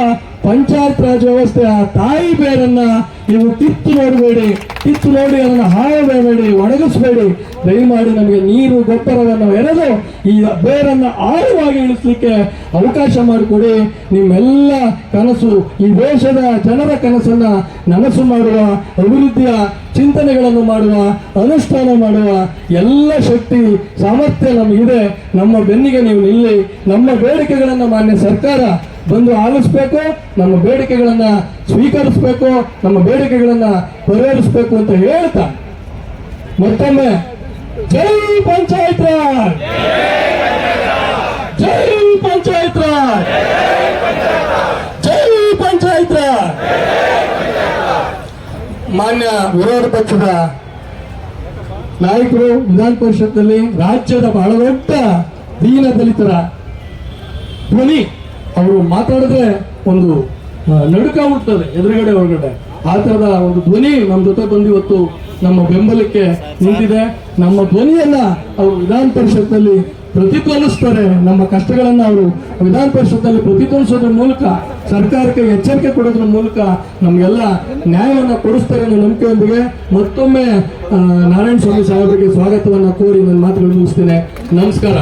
ಪಂಚಾಯತ್ ರಾಜ್ ವ್ಯವಸ್ಥೆಯ ತಾಯಿ ಬೇರನ್ನ ನೀವು ಕಿತ್ತು ನೋಡಬೇಡಿ, ಕಿತ್ತು ನೋಡಿ ಅದನ್ನು ಹಾಳಬೇಡಿ, ಒಣಗಿಸಬೇಡಿ. ದಯಮಾಡಿ ನಮಗೆ ನೀರು ಗೊಬ್ಬರವನ್ನು ಎರೆದು ಈ ಬೇರನ್ನ ಆಳವಾಗಿ ಇಳಿಸ್ಲಿಕ್ಕೆ ಅವಕಾಶ ಮಾಡಿಕೊಡಿ. ನಿಮ್ಮೆಲ್ಲ ಕನಸು, ಈ ದೇಶದ ಜನರ ಕನಸನ್ನ ನನಸು ಮಾಡುವ, ಅಭಿವೃದ್ಧಿಯ ಚಿಂತನೆಗಳನ್ನು ಮಾಡುವ, ಅನುಷ್ಠಾನ ಮಾಡುವ ಎಲ್ಲ ಶಕ್ತಿ ಸಾಮರ್ಥ್ಯ ನಮಗಿದೆ. ನಮ್ಮ ಬೆನ್ನಿಗೆ ನೀವು ನಿಲ್ಲಿ. ನಮ್ಮ ಬೇಡಿಕೆಗಳನ್ನು ಮಾನ್ಯ ಸರ್ಕಾರ ಬಂದು ಆಲಿಸ್ಬೇಕು, ನಮ್ಮ ಬೇಡಿಕೆಗಳನ್ನ ಸ್ವೀಕರಿಸಬೇಕು, ನಮ್ಮ ಬೇಡಿಕೆಗಳನ್ನ ಪರಿಹರಿಸಬೇಕು ಅಂತ ಹೇಳ್ತಾ ಮತ್ತೊಮ್ಮೆ ಜೈ ಪಂಚಾಯತ್ ರಾಜ್, ಜೈ ಪಂಚಾಯತ್ ರಾಜ್, ಜೈ ಪಂಚಾಯತ್ ರಾಜ್. ಮಾನ್ಯ ವಿರೋಧ ಪಕ್ಷದ ನಾಯಕರು ವಿಧಾನ ಪರಿಷತ್ನಲ್ಲಿ ರಾಜ್ಯದ ಬಹಳ ದೊಡ್ಡ ದೀನ ದಲಿತರ ಧ್ವನಿ, ಅವರು ಮಾತಾಡಿದ್ರೆ ಒಂದು ನಡುಕ ಹುಟ್ಟುತ್ತದೆ ಎದುರುಗಡೆ ಹೊರಗಡೆ. ಆ ಥರದ ಒಂದು ಧ್ವನಿ ನಮ್ಮ ಜೊತೆ ಬಂದು ಇವತ್ತು ನಮ್ಮ ಬೆಂಬಲಕ್ಕೆ ನಿಂತಿದೆ. ನಮ್ಮ ಧ್ವನಿಯನ್ನ ಅವರು ವಿಧಾನ ಪರಿಷತ್ನಲ್ಲಿ ಪ್ರತಿಧ್ವನಿಸ್ತಾರೆ. ನಮ್ಮ ಕಷ್ಟಗಳನ್ನ ಅವರು ವಿಧಾನ ಪರಿಷತ್ನಲ್ಲಿ ಪ್ರತಿಧ್ವನಿಸೋದ್ರ ಮೂಲಕ, ಸರ್ಕಾರಕ್ಕೆ ಎಚ್ಚರಿಕೆ ಕೊಡೋದ್ರ ಮೂಲಕ ನಮಗೆಲ್ಲ ನ್ಯಾಯವನ್ನು ಕೊಡಿಸ್ತಾರೆ ಅನ್ನೋ ನಂಬಿಕೆಯೊಂದಿಗೆ ಮತ್ತೊಮ್ಮೆ ನಾರಾಯಣ ಸ್ವಾಮಿ ಸಾಹೇಬರಿಗೆ ಸ್ವಾಗತವನ್ನು ಕೋರಿ ನನ್ನ ಮಾತುಗಳನ್ನು ಮುಗಿಸ್ತೇನೆ. ನಮಸ್ಕಾರ.